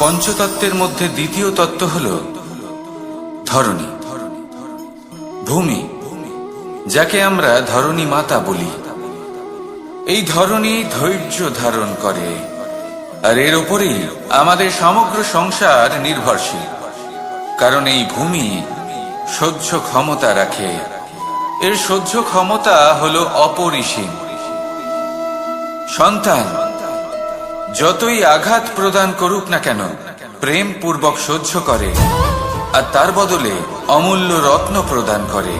পঞ্চতত্ত্বের মধ্যে দ্বিতীয় তত্ত্ব হল ধরণী, ভূমি, যাকে আমরা ধরণী মাতা বলি। এই ধরণী ধৈর্য ধারণ করে, আর এর উপরেই আমাদের সমগ্র সংসার নির্ভরশীল। কারণ এই ভূমি সহ্য ক্ষমতা রাখে, এর সহ্য ক্ষমতা হল অপরিসীম। সন্তান যতই আঘাত প্রদান করুক না কেন, প্রেম পূর্বক সহ্য করে, আর তার বদলে অমূল্য রত্ন প্রদান করে।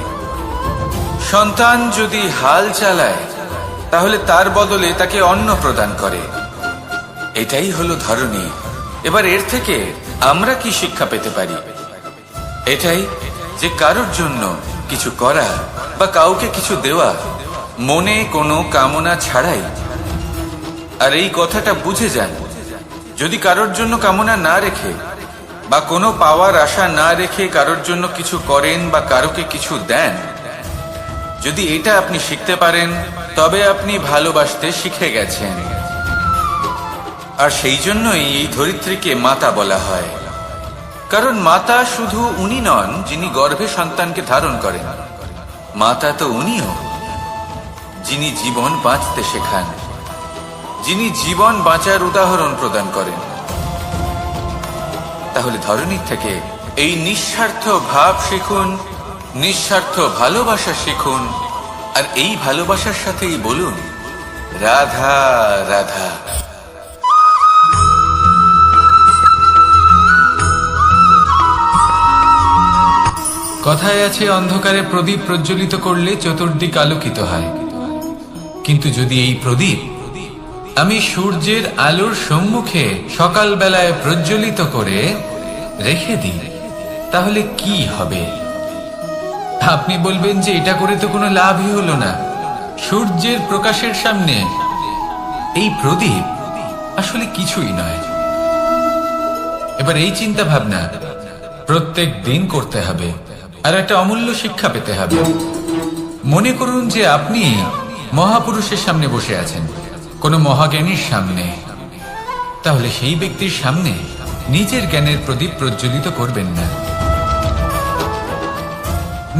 সন্তান যদি হাল চালায়, তাহলে তার বদলে তাকে অন্ন প্রদান করে। এটাই হলো ধরণী। এবার এর থেকে আমরা কি শিক্ষা পেতে পারি? এটাই যে কারোর জন্য কিছু করা বা কাউকে কিছু দেওয়া মনে কোনো কামনা ছাড়াই। আর এই কথাটা বুঝে যান, যদি কারোর জন্য কামনা না রেখে বা কোনো পাওয়ার আশা না রেখে কারোর জন্য কিছু করেন বা কারোকে কিছু দেন, যদি এটা আপনি শিখতে পারেন, তবে আপনি ভালোবাসতে শিখে গেছেন। আর সেই জন্যই এই ধরিত্রীকে মাতা বলা হয়। কারণ মাতা শুধু উনি নন যিনি গর্ভে সন্তানকে ধারণ করেন, মাতা তো উনিও যিনি জীবন বাঁচতে শেখান, যিনি জীবন বাঁচার উদাহরণ প্রদান করেন। তাহলে ধরণীর থেকে এই নিঃস্বার্থ ভাব শিখুন, নিঃস্বার্থ ভালোবাসা শিখুন, আর এই ভালোবাসার সাথেই বলুন রাধা রাধা। কথায় আছে, অন্ধকারে প্রদীপ প্রজ্বলিত করলে চতুর্দিক আলোকিত হয়। কিন্তু যদি এই প্রদীপ আমি সূর্যের আলোর সম্মুখে সকালবেলায় প্রজ্বলিত করে রেখে দিই, তাহলে কি হবে? আপনি বলবেন যে এটা করে তো কোনো লাভই হলো না। সূর্যের প্রকাশের সামনে এই প্রদীপ আসলে কিছুই নয়। এবার এই চিন্তা ভাবনা প্রত্যেক দিন করতে হবে, আর একটা অমূল্য শিক্ষা পেতে হবে। মনে করুন যে আপনি মহাপুরুষের সামনে বসে আছেন, কোনো মহাজ্ঞানীর সামনে। তাহলে সেই ব্যক্তির সামনে নিজের জ্ঞানের প্রদীপ প্রজ্বলিত করবেন না,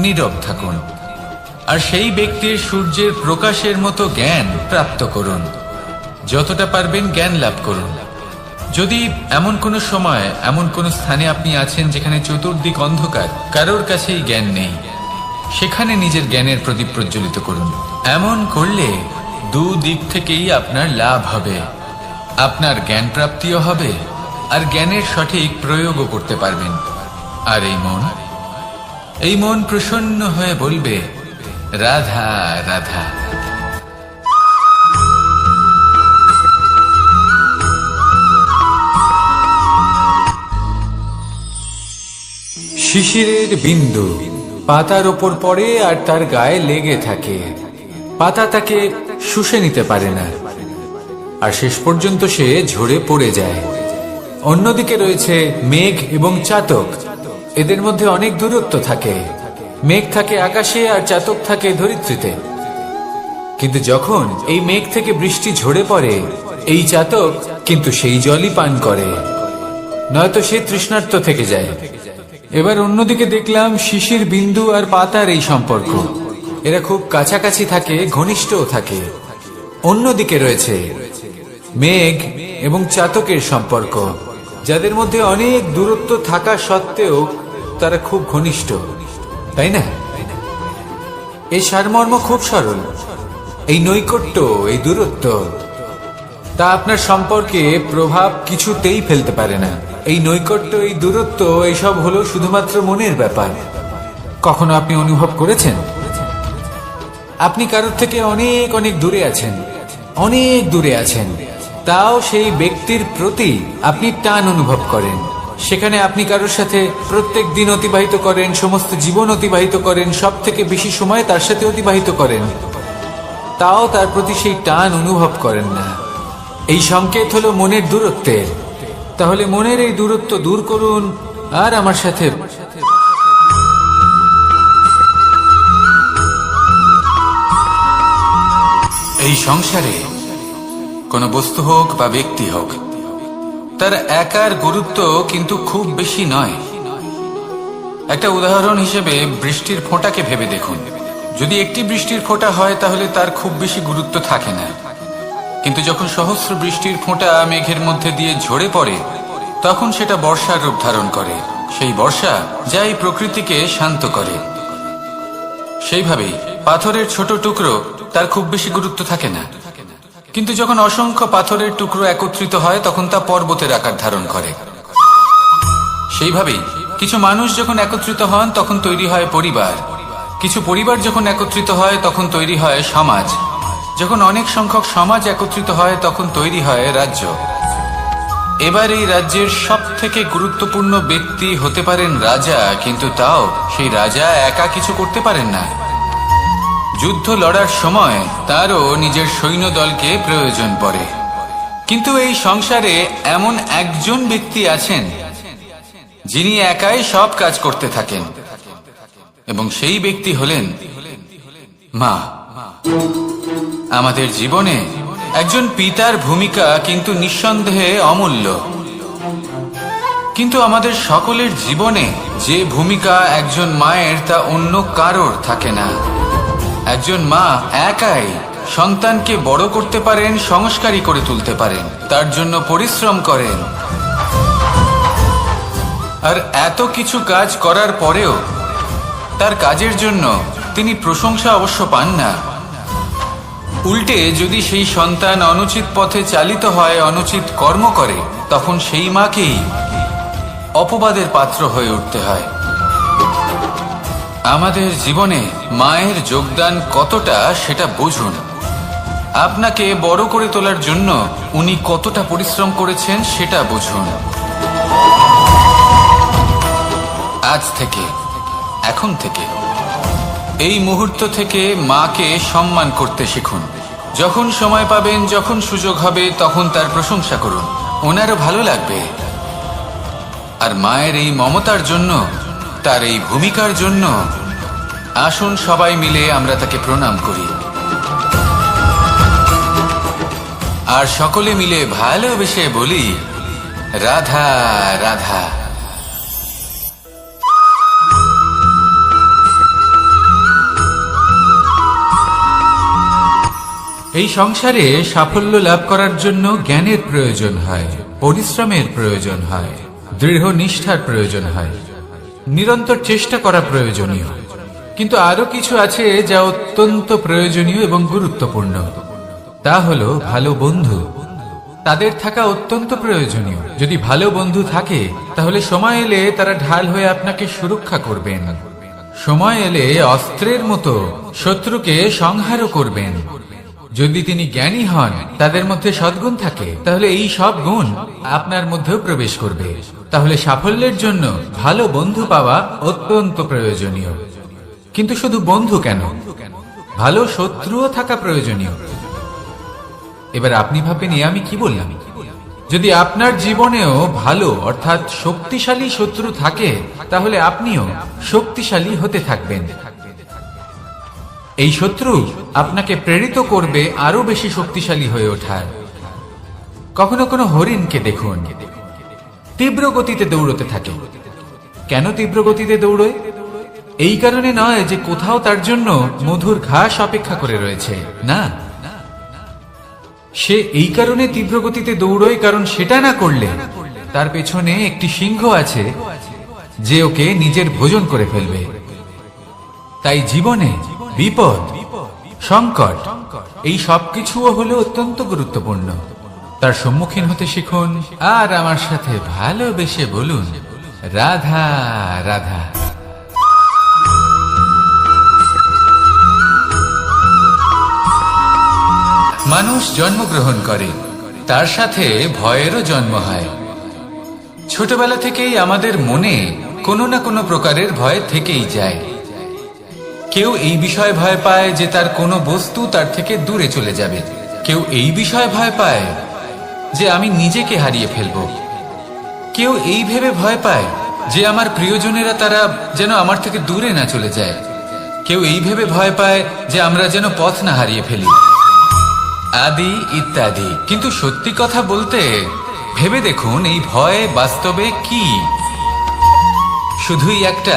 নীরব থাকুন, আর সেই ব্যক্তির সূর্যের প্রকাশের মতো জ্ঞান প্রাপ্ত করুন। যতটা পারবেন জ্ঞান লাভ করুন। যদি এমন কোনো সময়, এমন কোনো স্থানে আপনি আছেন যেখানে চতুর্দিক অন্ধকার, কারোর কাছেই জ্ঞান নেই, সেখানে নিজের জ্ঞানের প্রদীপ প্রজ্বলিত করুন। এমন করলে দুদিক থেকেই আপনার লাভ হবে। আপনার জ্ঞান প্রাপ্তিও হবে, আর জ্ঞানের সঠিক প্রয়োগও করতে পারবেন। আর এই মন প্রসন্ন হয়ে বলবে রাধা রাধা। শিশিরের বিন্দু পাতার ওপর পড়ে আর তার গায়ে লেগে থাকে। পাতা তাকে শুষে নিতে পারে না, আর শেষ পর্যন্ত সে ঝরে পড়ে যায়। অন্যদিকে রয়েছে মেঘ এবং চাতক। এদের মধ্যে অনেক দূরত্ব থাকে। মেঘ থাকে আকাশে আর চাতক থাকে ধরিত্রীতে। কিন্তু যখন এই মেঘ থেকে বৃষ্টি ঝরে পড়ে, এই চাতক কিন্তু সেই জলই পান করে, নয়তো সে তৃষ্ণার্ত থেকে যায়। এবার অন্যদিকে দেখলাম শিশির বিন্দু আর পাতার এই সম্পর্ক। এরা খুব কাছাকাছি থাকে, ঘনিষ্ঠও থাকে। অন্যদিকে রয়েছে মেঘ এবং চাতকের সম্পর্ক, যাদের মধ্যে অনেক দূরত্ব থাকা সত্ত্বেও তারা খুব ঘনিষ্ঠ, তাই না? এই সারমর্ম খুব সরল। এই নৈকট্য, এই দূরত্ব, তা আপনার সম্পর্কে প্রভাব কিছুতেই ফেলতে পারে না। এই নৈকট্য, এই দূরত্ব, এইসব হলো শুধুমাত্র মনের ব্যাপার। কখনো আপনি অনুভব করেছেন আপনি কারোর থেকে অনেক অনেক দূরে আছেন, অনেক দূরে আছেন, তাও সেই ব্যক্তির প্রতি আপনি টান অনুভব করেন। সেখানে আপনি কারোর সাথে প্রত্যেক দিন অতিবাহিত করেন, সমস্ত জীবন অতিবাহিত করেন, সব থেকে বেশি সময় তার সাথে অতিবাহিত করেন, তাও তার প্রতি সেই টান অনুভব করেন না। এই সংকেত হলো মনের দূরত্বের। তাহলে মনের এই দূরত্ব দূর করুন আর আমার সাথে এই সংসারে কোনো বস্তু হোক বা ব্যক্তি হোক, তার একার গুরুত্ব কিন্তু খুব বেশি নয়। একটা উদাহরণ হিসেবে বৃষ্টির ফোঁটাকে ভেবে দেখুন। যদি একটি বৃষ্টির ফোঁটা হয় তাহলে তার খুব বেশি গুরুত্ব থাকে না, কিন্তু যখন সহস্র বৃষ্টির ফোঁটা মেঘের মধ্যে দিয়ে ঝরে পড়ে, তখন সেটা বর্ষার রূপ ধারণ করে। সেই বর্ষা যা এই প্রকৃতিকে শান্ত করে। সেইভাবেই পাথরের ছোট টুকরো, তার খুব বেশি গুরুত্ব থাকে না, কিন্তু যখন অসংখ্য পাথরের টুকরো একত্রিত হয় তখন তা পর্বতের আকার ধারণ করে। সেইভাবেই কিছু মানুষ যখন একত্রিত হন তখন তৈরি হয় পরিবার, কিছু পরিবার যখন একত্রিত হয় তখন তৈরি হয় সমাজ, যখন অনেক সংখ্যক সমাজ একত্রিত হয় তখন তৈরি হয় রাজ্য। এবার এই রাজ্যের সব থেকে গুরুত্বপূর্ণ ব্যক্তি হতে পারেন রাজা, কিন্তু তাও সেই রাজা একা কিছু করতে পারেন না। যুদ্ধ লড়ার সময় তারও নিজের সৈন্যদলকে প্রয়োজন পড়ে। কিন্তু এই সংসারে এমন একজন ব্যক্তি আছেন যিনি একাই সব কাজ করতে থাকেন, এবং সেই ব্যক্তি হলেন মা। আমাদের জীবনে একজন পিতার ভূমিকা কিন্তু নিঃসন্দেহে অমূল্য, কিন্তু আমাদের সকলের জীবনে যে ভূমিকা একজন মায়ের তা অন্য কারোর থাকে না। একজন মা একাই সন্তানকে বড় করতে পারেন, সংস্কারী করে তুলতে পারেন, তার জন্য পরিশ্রম করেন। আর এত কিছু কাজ করার পরেও তার কাজের জন্য তিনি প্রশংসা অবশ্য পান না। উল্টে যদি সেই সন্তান অনুচিত পথে চালিত হয়, অনুচিত কর্ম করে, তখন সেই মাকেই অপবাদের পাত্র হয়ে উঠতে হয়। আমাদের জীবনে মায়ের যোগদান কতটা সেটা বুঝুন। আপনাকে বড় করে তোলার জন্য উনি কতটা পরিশ্রম করেছেন সেটা বুঝুন। আজ থেকে, এখন থেকে, এই মুহূর্ত থেকে মাকে সম্মান করতে শিখুন। যখন সময় পাবেন, যখন সুযোগ হবে, তখন তার প্রশংসা করুন, ওনারও ভালো লাগবে। আর মায়ের এই মমতার জন্য, তার এই ভূমিকার জন্য আসুন সবাই মিলে আমরা তাকে প্রণাম করি, আর সকলে মিলে ভালোবেসে বলি রাধা রাধা। এই সংসারে সাফল্য লাভ করার জন্য জ্ঞানের প্রয়োজন হয়, পরিশ্রমের প্রয়োজন হয়, দৃঢ় নিষ্ঠার প্রয়োজন হয়, নিরন্তর চেষ্টা করা প্রয়োজনীয়। কিন্তু আরো কিছু আছে যা অত্যন্ত প্রয়োজনীয় এবং গুরুত্বপূর্ণ। তা হলো ভালো বন্ধু। তাদের থাকা অত্যন্ত প্রয়োজনীয়। যদি ভালো বন্ধু থাকে তাহলে সময় এলে তারা ঢাল হয়ে আপনাকে সুরক্ষা করবেন। সময় এলে অস্ত্রের মতো শত্রুকে সংহারও করবেন। যদি তিনি জ্ঞানী হন, তাদের মধ্যে সদ্গুণ থাকে, তাহলে এই সব গুণ আপনার মধ্যেও প্রবেশ করবে। তাহলে সাফল্যের জন্য ভালো বন্ধু পাওয়া অত্যন্ত প্রয়োজনীয়। কিন্তু শুধু বন্ধু কেন, ভালো শত্রুও থাকা প্রয়োজনীয়। এবার আপনি ভাববেন, আমি কি বললাম? যদি আপনার জীবনেও ভালো অর্থাৎ শক্তিশালী শত্রু থাকে, তাহলে আপনিও শক্তিশালী হতে থাকবেন। এই শত্রু আপনাকে প্রেরিত করবে আরো বেশি শক্তিশালী হয়ে ওঠার। কখনো কোনো হরিণকে দেখুন, তীব্র গতিতে দৌড়তে থাকে। কেন তীব্র গতিতে দৌড়য়? এই কারণে নয় যে কোথাও তার জন্য মধুর ঘাস অপেক্ষা করে রয়েছে, না। সে এই কারণে তীব্র গতিতে দৌড়য় কারণ সেটা না করলে তার পেছনে একটি সিংহ আছে যে ওকে নিজের ভোজন করে ফেলবে। তাই জীবনে বিপদ, সংকট, এই সবকিছুও হলো অত্যন্ত গুরুত্বপূর্ণ। তার সম্মুখীন হতে শিখুন, আর আমার সাথে ভালোবেসে বলুন রাধা রাধা। মানুষ জন্মগ্রহণ করে, তার সাথে ভয়েরও জন্ম হয়। ছোটবেলা থেকেই আমাদের মনে কোনো না কোনো প্রকারের ভয় থেকেই যায়। কেউ এই বিষয়ে ভয় পায় যে তার কোনো বস্তু তার থেকে দূরে চলে যাবে। কেউ এই বিষয়ে ভয় পায় যে আমি নিজেকে হারিয়ে ফেলব। কেউ এই ভেবে ভয় পায় যে আমার প্রিয়জনেরা তারা যেন আমার থেকে দূরে না চলে যায়। কেউ এই ভেবে ভয় পায় যে আমরা যেন পথ না হারিয়ে ফেলি। আদি ইত্যাদি। কিন্তু সত্যি কথা বলতে ভেবে দেখুন, এই ভয় বাস্তবে কি? শুধুই একটা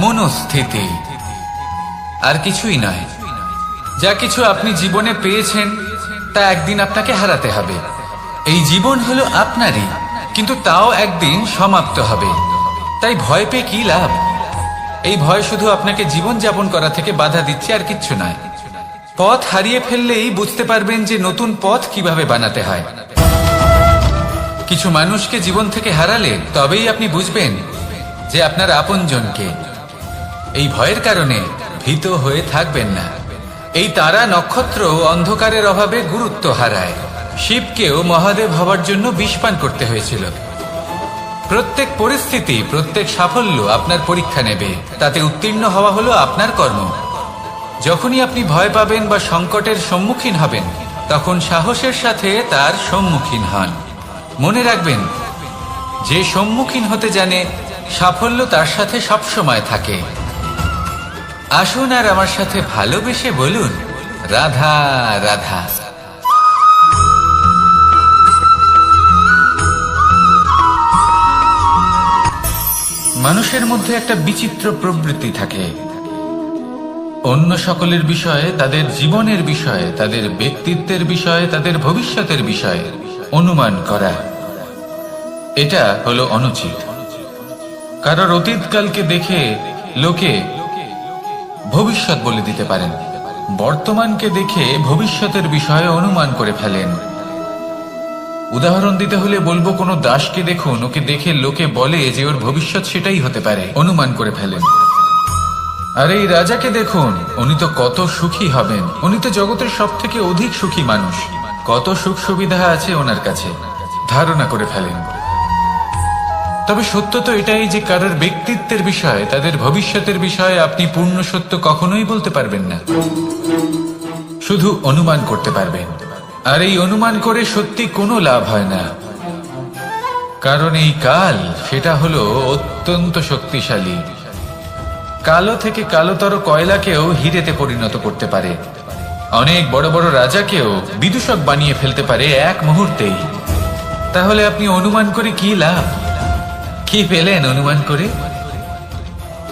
মনস্থিতি, আর কিছুই নয়। যা কিছু আপনি জীবনে পেয়েছেন তা একদিন আপনাকে হারাতে হবে। এই জীবন হলো আপনারই, কিন্তু তাও একদিন সমাপ্ত হবে। তাই ভয় পেয়ে কি লাভ? এই ভয় শুধু আপনাকে জীবন যাপন করা থেকে বাধা দিচ্ছে, আর কিচ্ছু নয়। পথ হারিয়ে ফেললেই বুঝতে পারবেন যে নতুন পথ কিভাবে বানাতে হয়। কিছু মানুষকে জীবন থেকে হারালে তবেই আপনি বুঝবেন যে আপনার আপনজনকে। এই ভয়ের কারণে ভীত হয়ে থাকবেন না। এই তারা নক্ষত্র অন্ধকারের অভাবে গুরুত্ব হারায়। শিবকেও মহাদেব হবার জন্য বিষপান করতে হয়েছিল। প্রত্যেক পরিস্থিতি, প্রত্যেক সাফল্য আপনার পরীক্ষা নেবে। তাতে উত্তীর্ণ হওয়া হলো আপনার কর্ম। যখনই আপনি ভয় পাবেন বা সংকটের সম্মুখীন হবেন, তখন সাহসের সাথে তার সম্মুখীন হন। মনে রাখবেন, যে সম্মুখীন হতে জানে, সাফল্য তার সাথে সবসময় থাকে। আসুন আর আমার সাথে ভালোবেসে বলুন, রাধা রাধা। মানুষের মধ্যে একটা বিচিত্র প্রবৃত্তি থাকে, অন্য সকলের বিষয়ে, তাদের জীবনের বিষয়ে, তাদের ব্যক্তিত্বের বিষয়ে, তাদের ভবিষ্যতের বিষয়ে অনুমান করা। এটা হলো অনুচিত। কারোর অতীতকালকে দেখে লোকে ভবিষ্যৎ বলে দিতে পারেন, বর্তমানকে দেখে ভবিষ্যতের বিষয়ে অনুমান করে ফেলেন। উদাহরণ দিতে হলে বলবো, কোনো দাসকে দেখুন, ওকে দেখে লোকে বলে যে ওর ভবিষ্যৎ সেটাই হতে পারে, অনুমান করে ফেলেন। আর এই রাজাকে দেখুন, উনি তো কত সুখী হবেন, উনি তো জগতের সব থেকে অধিক সুখী মানুষ, কত সুখ সুবিধা আছে ওনার কাছে, ধারণা করে ফেলেন। তবে সত্য তো এটাই যে কারোর ব্যক্তিত্বের বিষয়ে, তাদের ভবিষ্যতের বিষয়ে আপনি পূর্ণ সত্য কখনোই বলতে পারবেন না, শুধু অনুমান করতে পারবেন। আর এই অনুমান করে সত্যি কোনো লাভ হয় না, কারণ এই কাল সেটা হলো অত্যন্ত শক্তিশালী। কালো থেকে কালোতর কয়লাকেও হিরেতে পরিণত করতে পারে, অনেক বড় বড় রাজাকেও বিদূষক বানিয়ে ফেলতে পারে এক মুহূর্তেই। তাহলে আপনি অনুমান করে কি লাভ? কি পেলেন অনুমান করে?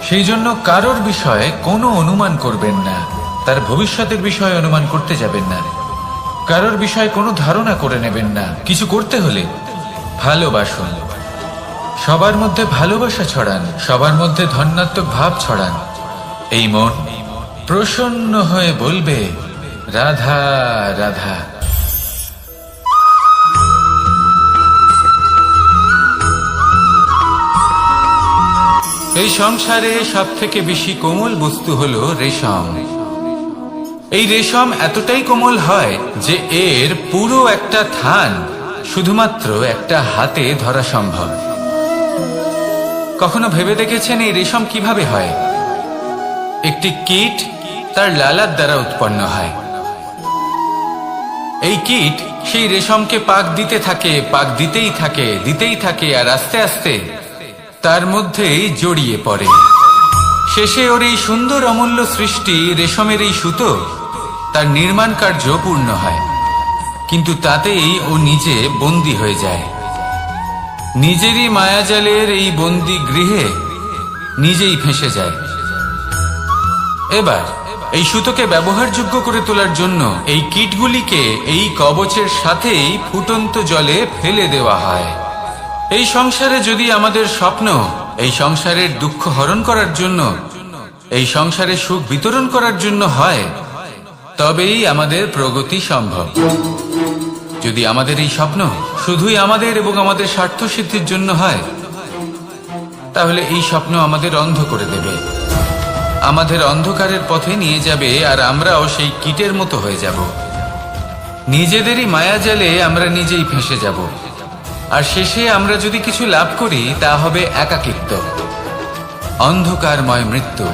সেই জন্য কারোর বিষয়ে কোনো অনুমান করবেন না, তার ভবিষ্যতের বিষয়ে অনুমান করতে যাবেন না, কারোর বিষয়ে কোনো ধারণা করে নেবেন না। কিছু করতে হলে ভালোবাসুন, সবার মধ্যে ভালোবাসা ছড়ান, সবার মধ্যে ধন্যাত্মক ভাব ছড়ান। এই মন প্রসন্ন হয়ে বলবে, রাধা রাধা। এই সংসারে সব থেকে বেশি কোমল বস্তু হলো রেশম। এই রেশম এতটাই কোমল হয় যে এর পুরো একটা থান শুধুমাত্র একটা হাতে ধরা সম্ভব। কখনো ভেবে দেখেছেন এই রেশম কিভাবে হয়? একটি কীট তার লালার দ্বারা উৎপন্ন হয়। এই কীট সেই রেশমকে পাক দিতে থাকে, পাক দিতেই থাকে, আর আস্তে আস্তে তার মধ্যেই জড়িয়ে পড়ে। শেষে ওর এই সুন্দর অমূল্য সৃষ্টি রেশমের এই সুতো, তার নির্মাণ কার্য পূর্ণ হয়, কিন্তু তাতেই ও নিজে বন্দী হয়ে যায়। নিজেরই মায়াজালের এই বন্দী গৃহে নিজেই ফেঁসে যায়। এবার এই সুতোকে ব্যবহারযোগ্য করে তোলার জন্য এই কীটগুলিকে এই কবচের সাথেই ফুটন্ত জলে ফেলে দেওয়া হয়। এই সংসারে যদি আমাদের স্বপ্ন এই সংসারের দুঃখ হরণ করার জন্য, এই সংসারে সুখ বিতরণ করার জন্য হয়, তবেই আমাদের প্রগতি সম্ভব। যদি আমাদের এই স্বপ্ন শুধুই আমাদের এবং আমাদের স্বার্থ সিদ্ধির জন্য হয়, তাহলে এই স্বপ্ন আমাদের অন্ধ করে দেবে, আমাদের অন্ধকারের পথে নিয়ে যাবে, আর আমরাও সেই কীটের মতো হয়ে যাব। নিজেদেরই মায়াজালে আমরা নিজেই ফেঁসে যাব, আর শেষে আমরা যদি কিছু লাভ করি তা হবে একাকিত্ব, অন্ধকারময় মৃত্যু।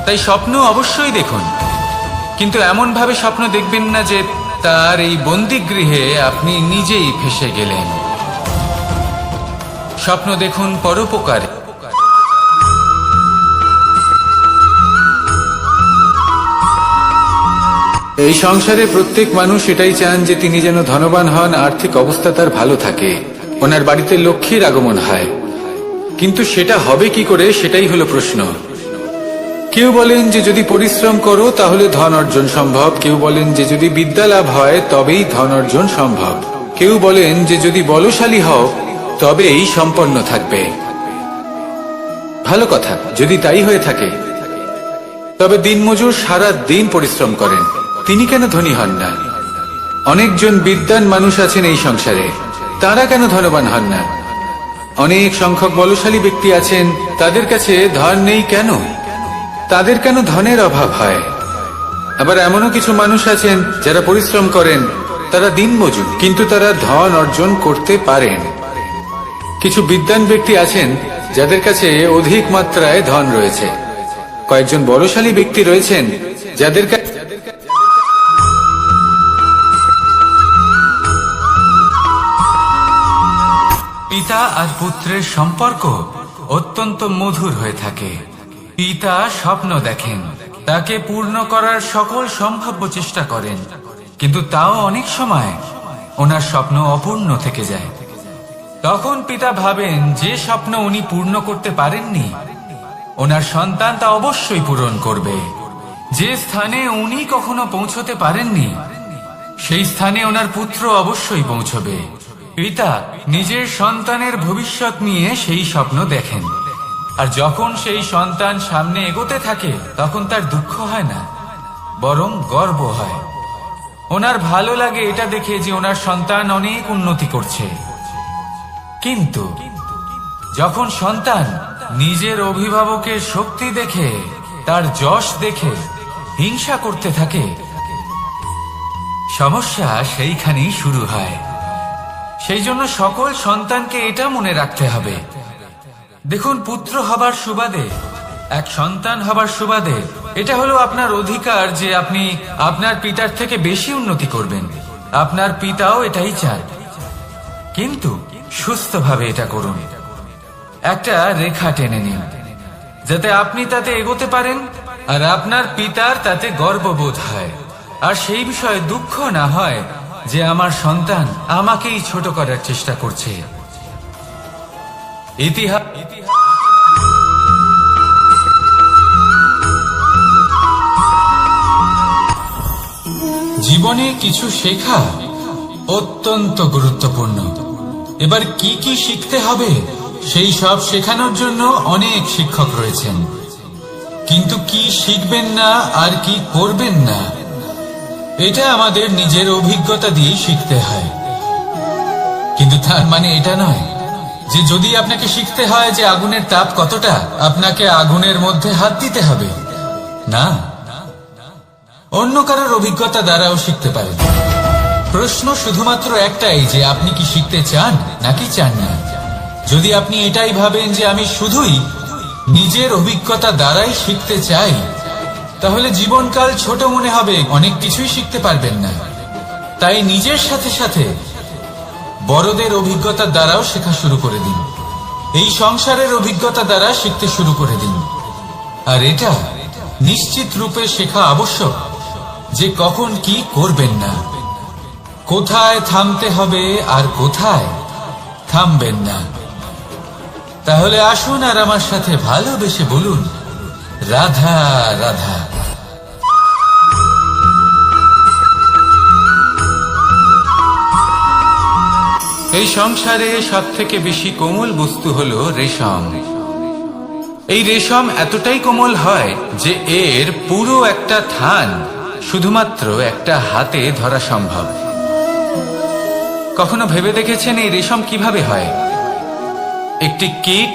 তাই স্বপ্ন অবশ্যই দেখুন, কিন্তু এমন ভাবে স্বপ্ন দেখবেন না যে তার এই বন্দিগৃহে আপনি নিজেই ফেঁসে গেলেন। স্বপ্ন দেখুন পরোপকারে। এই সংসারে প্রত্যেক মানুষ এটাই চান যে তিনি যেন ধনবান হন, আর্থিক অবস্থা তার ভালো থাকে, ওনার বাড়িতে লক্ষ্মীর আগমন হয়। কিন্তু সেটা হবে কি করে, সেটাই হলো প্রশ্ন। কেউ বলেন যে যদি পরিশ্রম করো তাহলে ধন অর্জন সম্ভব, কেউ বলেন যে যদি বিদ্যা লাভ হয় তবেই ধন অর্জন সম্ভব, কেউ বলেন যে যদি বলশালী হও তবেই সম্পন্ন থাকবে। ভালো কথা, যদি তাই হয়ে থাকে, তবে দিনমজুর সারা দিন পরিশ্রম করেন, তিনি কেন ধনী হন না? অনেকজন বিদ্বান মানুষ আছেন এই সংসারে, তারা কেন ধনবান হন না? অনেক সংখ্যক বলশালী ব্যক্তি আছেন, তাদের কাছে ধন নেই কেন? তাদের কেন ধনের অভাব হয়? আবার এমনও কিছু মানুষ আছেন যারা পরিশ্রম করেন, তারা দিনমজুর, কিন্তু তারা ধন অর্জন করতে পারেন। কিছু বিদ্বান ব্যক্তি আছেন যাদের কাছে অধিক মাত্রায় ধন রয়েছে, কয়েকজন বলশালী ব্যক্তি রয়েছেন যাদের কাছে পিতা আর পুত্রের সম্পর্ক অত্যন্ত মধুর হয়ে থাকে। পিতা স্বপ্ন দেখেন, তাকে পূর্ণ করার সকল সম্ভাব্য চেষ্টা করেন, কিন্তু তাও অনেক সময় ওনার স্বপ্ন অপূর্ণ থেকে যায়। তখন পিতা ভাবেন যে স্বপ্ন উনি পূর্ণ করতে পারেননি, ওনার সন্তান তা অবশ্যই পূরণ করবে। যে স্থানে উনি কখনো পৌঁছতে পারেননি, সেই স্থানে ওনার পুত্র অবশ্যই পৌঁছবে। পিতা নিজের সন্তানের ভবিষ্যৎ নিয়ে সেই স্বপ্ন দেখেন, আর যখন সেই সন্তান সামনে এগোতে থাকে তখন তার দুঃখ হয় না, বরং গর্ব হয়। ওনার ভালো লাগে এটা দেখে যে ওনার সন্তান অনেক উন্নতি করছে। কিন্তু যখন সন্তান নিজের অভিভাবকের শক্তি দেখে, তার যশ দেখে হিংসা করতে থাকে, সমস্যা সেইখানেই শুরু হয়। সেই জন্য সকল সন্তানকে এটা মনে রাখতে হবে, দেখুন, পুত্র হবার সুবাদে, এক সন্তান হবার সুবাদে এটা হলো আপনার অধিকার যে আপনি আপনার পিতার থেকে বেশি উন্নতি করবেন। আপনার পিতাও এটাই চান, কিন্তু সুস্থভাবে এটা করুন। একটা রেখা টেনে নিন যাতে আপনি তাতে এগোতে পারেন আর আপনার পিতার তাতে গর্ববোধ হয়, আর সেই বিষয়ে দুঃখ না হয় যে আমার সন্তান আমাকেই ছোট করার চেষ্টা করছে। ইতিহাস জীবনে কিছু শেখা অত্যন্ত গুরুত্বপূর্ণ। এবার কি কি শিখতে হবে সেই সব শেখানোর জন্য অনেক শিক্ষক রয়েছেন, কিন্তু কি শিখবেন না আর কি করবেন না এটা আমাদের নিজের অভিজ্ঞতা দিয়ে শিখতে হয়। কিন্তু তার মানে এটা নয় যে যদি আপনাকে শিখতে হয় যে আগুনের তাপ কতটা, আপনাকে আগুনের মধ্যে হাত দিতে হবে না। অন্য কারোর অভিজ্ঞতা দ্বারাও শিখতে পারেন। প্রশ্ন শুধুমাত্র একটাই যে আপনি কি শিখতে চান নাকি চান না। যদি আপনি এটাই ভাবেন যে আমি শুধুই নিজের অভিজ্ঞতা দ্বারাই শিখতে চাই, তাহলে জীবনকাল ছোট মনে হবে, অনেক কিছুই শিখতে পারবেন না। তাই নিজের সাথে সাথে বড়দের অভিজ্ঞতার দ্বারাও শেখা শুরু করে দিন, এই সংসারের অভিজ্ঞতা দ্বারা শিখতে শুরু করে দিন। আর এটা নিশ্চিত রূপে শেখা আবশ্যক যে কখন কি করবেন না, কোথায় থামতে হবে আর কোথায় থামবেন না। তাহলে আসুন আর আমার সাথে ভালোবেসে বলুন, রাধা রাধা। এই সংসারে সব থেকে বেশি কোমল বস্তু হলো রেশম। এই রেশম এতটাই কোমল হয় যে এর পুরো একটা থান শুধুমাত্র একটা হাতে ধরা সম্ভব। কখনো ভেবে দেখেছেন এই রেশম কিভাবে হয়? একটি কীট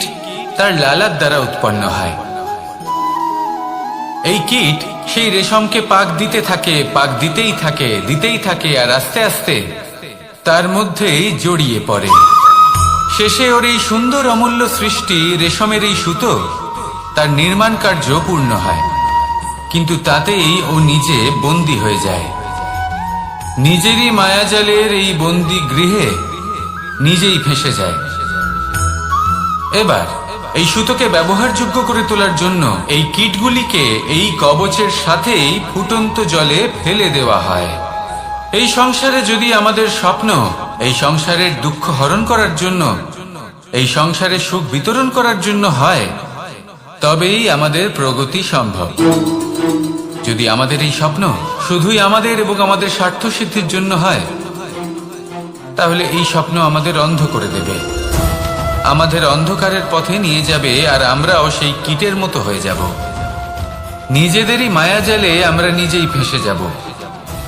তার লালার দ্বারা উৎপন্ন হয়। এই কীট সেই রেশমকে পাক দিতে থাকে, পাক দিতেই থাকে, দিতেই থাকে, আর আস্তে আস্তে তার মধ্যেই জড়িয়ে পড়ে। শেষে ওর এই সুন্দর অমূল্য সৃষ্টি রেশমের এই সুতো তার নির্মাণ কার্য পূর্ণ হয়, কিন্তু তাতেই ও নিজে বন্দী হয়ে যায়। নিজেরই মায়াজালের এই বন্দী গৃহে নিজেই ফেঁসে যায়। এবার এই সুতোকে ব্যবহারযোগ্য করে তোলার জন্য এই কীটগুলিকে এই কবচের সাথেই ফুটন্ত জলে ফেলে দেওয়া হয়। এই সংসারে যদি আমাদের স্বপ্ন এই সংসারের দুঃখ হরণ করার জন্য, এই সংসারে সুখ বিতরণ করার জন্য হয়, তবেই আমাদের প্রগতি সম্ভব। যদি আমাদের এই স্বপ্ন শুধুই আমাদের এবং আমাদের স্বার্থ সিদ্ধির জন্য হয়, তাহলে এই স্বপ্ন আমাদের অন্ধ করে দেবে, আমাদের অন্ধকারের পথে নিয়ে যাবে, আর আমরাও সেই কীটের মতো হয়ে যাব। নিজেদেরই মায়াজালে আমরা নিজেই ফেঁসে যাব,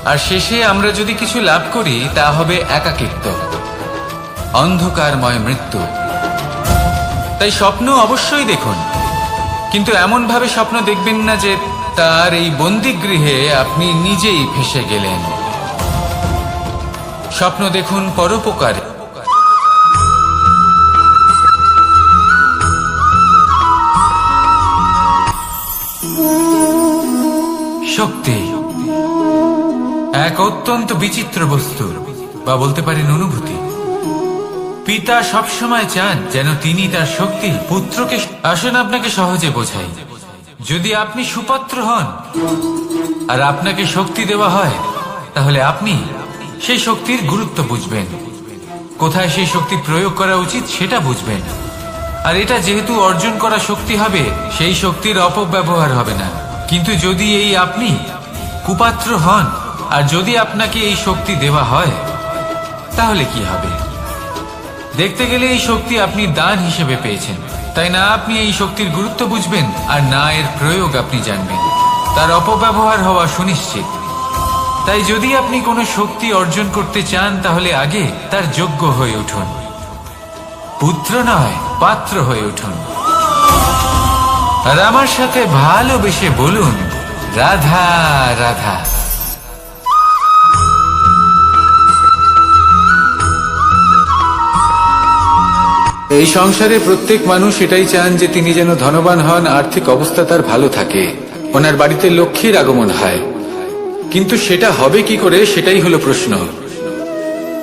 আর শেষে আমরা যদি কিছু লাভ করি তা হবে একাকিত্ব, অন্ধকারময় মৃত্যু। তাই স্বপ্ন অবশ্যই দেখুন, কিন্তু এমন ভাবে স্বপ্ন দেখবেন না যে তার এই বন্দিগৃহে আপনি নিজেই ফেঁসে গেলেন। স্বপ্ন দেখুন পরোপকারে। শক্তি এক অত্যন্ত বিচিত্র বস্তু, বা বলতে পারেন অনুভূতি। পিতা সবসময় চান যেন তিনি তার শক্তি পুত্রকে। আসুন আপনাকে সহজে বোঝাই। যদি আপনি সুপাত্র হন আর আপনাকে শক্তি দেওয়া হয়, তাহলে আপনি সেই শক্তির গুরুত্ব বুঝবেন, কোথায় সেই শক্তি প্রয়োগ করা উচিত সেটা বুঝবেন। আর এটা যেহেতু অর্জন করা শক্তি হবে, সেই শক্তির অপব্যবহার হবে না। কিন্তু যদি এই আপনি কুপাত্র হন আর যদি আপনাকে এই শক্তি দেওয়া হয়, তাহলে কি হবে? দেখতে গেলে এই শক্তি আপনি দান হিসেবে পেয়েছেন, তাই না আপনি এই শক্তির গুরুত্ব বুঝবেন, আর না এর প্রয়োগ আপনি জানবেন। তার অপব্যবহার হওয়া সুনিশ্চিত। তাই যদি আপনি কোনো শক্তি অর্জন করতে চান, তাহলে আগে তার যোগ্য হয়ে উঠুন, পুত্র নয় পাত্র হয়ে উঠুন। আর আমার সাথে ভালোবেসে বলুন, রাধা রাধা। এই সংসারে প্রত্যেক মানুষ এটাই চান যে তিনি যেন ধনবান হন, আর্থিক অবস্থা তার ভালো থাকে, ওনার বাড়িতে লক্ষ্মীর আগমন হয়। কিন্তু সেটা হবে কি করে, সেটাই হলো প্রশ্ন।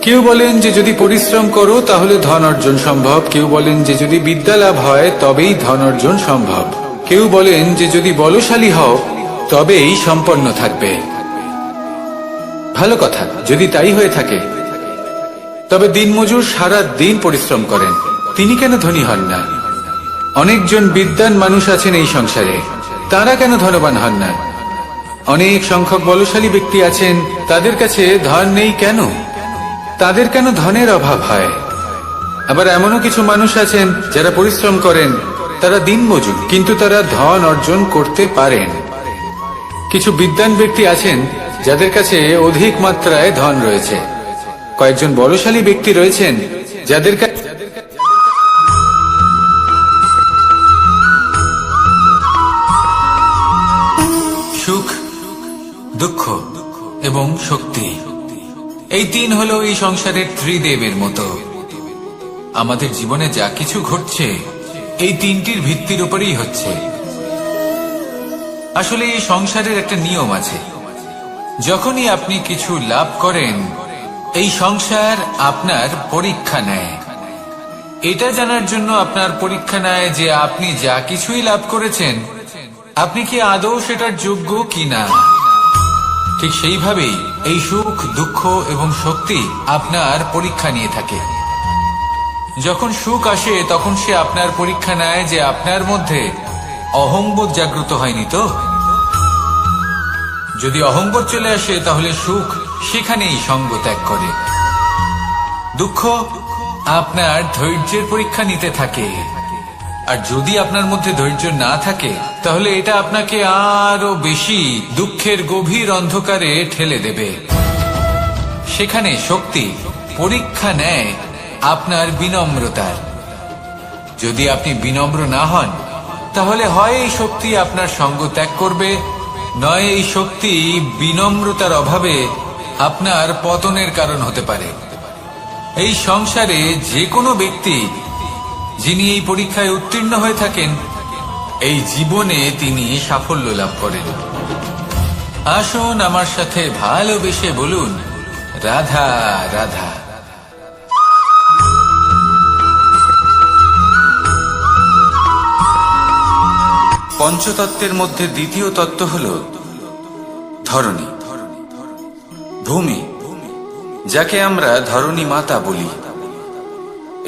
কেউ বলেন যে যদি পরিশ্রম করো তাহলে ধন অর্জন সম্ভব, কেউ বলেন যে যদি বিদ্যা লাভ হয় তবেই ধন অর্জন সম্ভব, কেউ বলেন যে যদি বলশালী হও তবেই সম্পন্ন থাকবে। ভালো কথা, যদি তাই হয়ে থাকে, তবে দিনমজুর সারা দিন পরিশ্রম করেন, তিনি কেন ধনী হন না? অনেকজন বিদ্বান মানুষ আছেন এই সংসারে, তারা কেন ধনবান হন না? অনেক সংখ্যক বলশালী ব্যক্তি আছেন, তাদের কাছে ধন নেই কেন? তাদের কেন ধনের অভাব হয়? আবার এমনও কিছু মানুষ আছেন যারা পরিশ্রম করেন, তারা দিনমজুর, কিন্তু তারা ধন অর্জন করতে পারেন। কিছু বিদ্বান ব্যক্তি আছেন যাদের কাছে অধিক মাত্রায় ধন রয়েছে। কয়েকজন বলশালী ব্যক্তি রয়েছেন যাদের কাছে সুখ, দুঃখ এবং শক্তি, এই তিন হলো এই সংসারের ত্রিদেবের মতো। আমাদের জীবনে যা কিছু ঘটছে এই তিনটির ভিত্তির উপরেই হচ্ছে। আসলে এই সংসারের একটা নিয়ম আছে, যখনই আপনি কিছু লাভ করেন, এই সংসার আপনার পরীক্ষা নেয়। এটা জানার জন্য আপনার পরীক্ষা নেয় যে আপনি যা কিছুই লাভ করেছেন, আপনি কি আদৌ সেটার যোগ্য কিনা। ঠিক সেইভাবেই এই সুখ, দুঃখ এবং শক্তি আপনার পরীক্ষা নিয়ে থাকে। যখন সুখ আসে তখন সে আপনার পরীক্ষা নেয় যে আপনার মধ্যে অহংবোধ জাগ্রত হয়নি তো। যদি অহংবোধ চলে আসে তাহলে সুখ সেখানেই সঙ্গ ত্যাগ করে। দুঃখ আপনার ধৈর্যের পরীক্ষা নিতে থাকে, আর যদি আপনার মধ্যে ধৈর্য না থাকে তাহলে এটা আপনাকে আরো বেশি দুঃখের গভীর অন্ধকারে ঠেলে দেবে। সেখানে শক্তি পরীক্ষা নেয় আপনার বিনম্রতার। যদি আপনি বিনম্র না হন, তাহলে হয় এই শক্তি আপনার সঙ্গ ত্যাগ করবে, নয় এই শক্তি বিনম্রতার অভাবে আপনার পতনের কারণ হতে পারে। এই সংসারে যে কোনো ব্যক্তি যিনি এই পরীক্ষায় উত্তীর্ণ হয়ে থাকেন, এই জীবনে তিনি সাফল্য লাভ করেন। আসুন আমার সাথে ভালোবেসে বলুন, রাধা রাধা। পঞ্চতত্ত্বের মধ্যে দ্বিতীয় তত্ত্ব হল ধরণী, ভূমি, যাকে আমরা ধরণী মাতা বলি।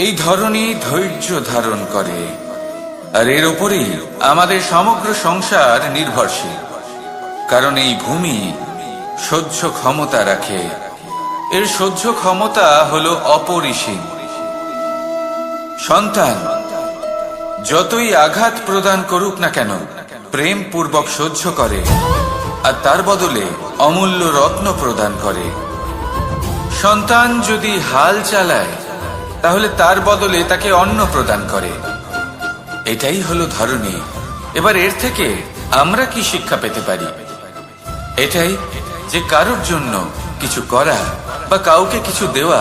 এই ধরণী ধৈর্য ধারণ করে, আর এর উপরেই আমাদের সমগ্র সংসার নির্ভরশীল। কারণ এই ভূমি সহ্য ক্ষমতা রাখে, এর সহ্য ক্ষমতা হলো অপরিসীম। সন্তান যতই আঘাত প্রদান করুক না কেন, প্রেম পূর্বক সহ্য করে, আর তার বদলে অমূল্য রত্ন প্রদান করে। সন্তান যদি হাল চালায়, তাহলে তার বদলে তাকে অন্ন প্রদান করে। এটাই হলো ধরণী। এবার এর থেকে আমরা কি শিক্ষা পেতে পারি? এটাই যে কারোর জন্য কিছু করা বা কাউকে কিছু দেওয়া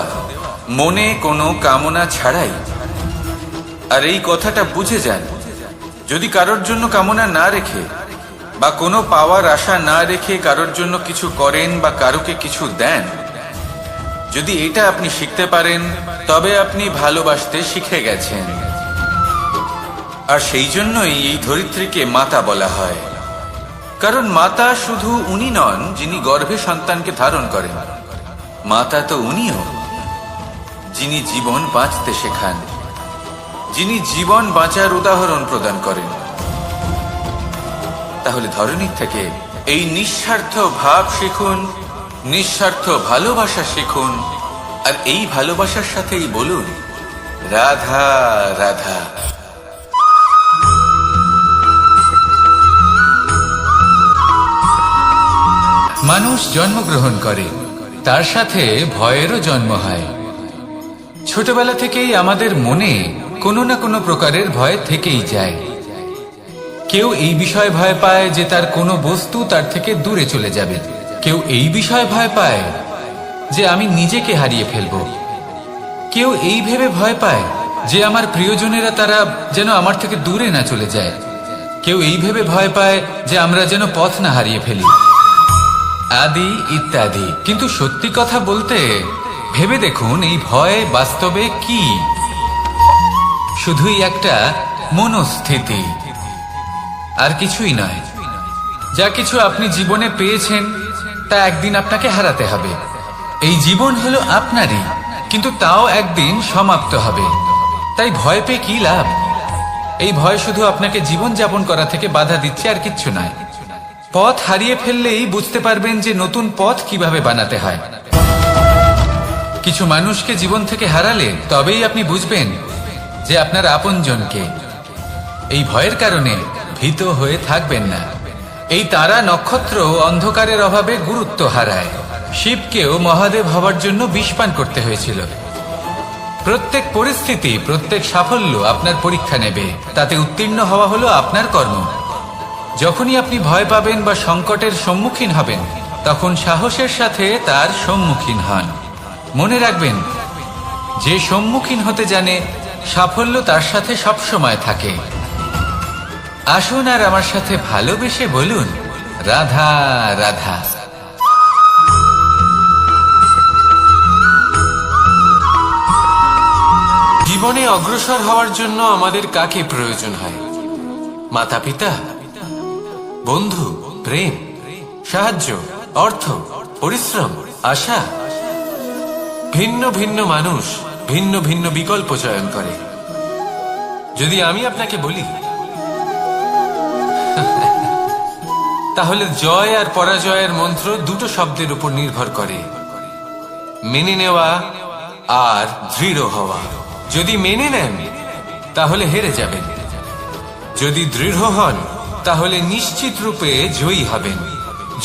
মনে কোনো কামনা ছাড়াই। আর এই কথাটা বুঝে যান, যদি কারোর জন্য কামনা না রেখে বা কোনো পাওয়ার আশা না রেখে কারোর জন্য কিছু করেন বা কারোকে কিছু দেন, যদি এটা আপনি শিখতে পারেন, তবে আপনি ভালোবাসতে শিখে গেছেন। আর সেই জন্যই এই ধরিত্রীকে মাতা বলা হয়। কারণ মাতা শুধু উনি নন যিনি গর্ভে সন্তানকে ধারণ করেন, মাতা তো উনিও যিনি জীবন বাঁচতে শেখান, যিনি জীবন বাঁচার উদাহরণ প্রদান করেন। তাহলে ধরণীর থেকে এই নিঃস্বার্থ ভাব শিখুন, নিঃস্বার্থ ভালোবাসা শিখুন, আর এই ভালোবাসার সাথেই বলুন রাধা রাধা। মানুষ জন্মগ্রহণ করে, তার সাথে ভয়েরও জন্ম হয়। ছোটবেলা থেকেই আমাদের মনে কোনো না কোনো প্রকারের ভয় থেকেই যায়। কেউ এই বিষয়ে ভয় পায় যে তার কোনো বস্তু তার থেকে দূরে চলে যাবে, কেউ এই বিষয়ে ভয় পায় যে আমি নিজেকে হারিয়ে ফেলব, কেউ এই ভেবে ভয় পায় যে আমার প্রিয়জনেরা তারা যেন আমার থেকে দূরে না চলে যায়, কেউ এই ভেবে ভয় পায় যে আমরা যেন পথ না হারিয়ে ফেলি, আদি ইত্যাদি। কিন্তু সত্যি কথা বলতে, ভেবে দেখুন এই ভয় বাস্তবে কি? শুধুই একটা মনস্থিতি, আর কিছুই নয়। যা কিছু আপনি জীবনে পেয়েছেন তা একদিন আপনাকে হারাতে হবে। এই জীবন হলো আপনারই, কিন্তু তাও একদিন সমাপ্ত হবে। তাই ভয় পেয়ে কি লাভ? এই ভয় শুধু আপনাকে জীবন যাপন করা থেকে বাধা দিচ্ছে, আর কিচ্ছু নয়। পথ হারিয়ে ফেললেই বুঝতে পারবেন যে নতুন পথ কিভাবে বানাতে হয়। কিছু মানুষকে জীবন থেকে হারালে তবেই আপনি বুঝবেন যে আপনার আপনজনকে। এই ভয়ের কারণে ভীত হয়ে থাকবেন না। এই তারা নক্ষত্র অন্ধকারের অভাবে গুরুত্ব হারায়। শিবকেও মহাদেব হওয়ার জন্য বিষপান করতে হয়েছিল। প্রত্যেক পরিস্থিতি, প্রত্যেক সাফল্য আপনার পরীক্ষা নেবে, তাতে উত্তীর্ণ হওয়া হলো আপনার কর্ম। যখনই আপনি ভয় পাবেন বা সংকটের সম্মুখীন হবেন, তখন সাহসের সাথে তার সম্মুখীন হন। মনে রাখবেন, যে সম্মুখীন হতে জানে, সাফল্য তার সাথে সবসময় থাকে। আসুন আর আমার সাথে ভালোবেসে বলুন রাধা রাধা। জীবনে অগ্রসর হওয়ার জন্য আমাদের কাকে প্রয়োজন হয়? মাতা পিতা, বন্ধু, প্রেম, সাহায্য, অর্থ, পরিশ্রম, আশা। ভিন্ন ভিন্ন মানুষ ভিন্ন ভিন্ন বিকল্প চয়ন করে। যদি আমি আপনাকে বলি, তাহলে জয় আর পরাজয়ের মন্ত্র দুটো শব্দের উপর নির্ভর করে, মেনে নেওয়া আর দৃঢ় হওয়া। যদি মেনে নেন তাহলে হেরে যাবেন, যদি দৃঢ় হন তাহলে নিশ্চিত রূপে জয়ী হবেন।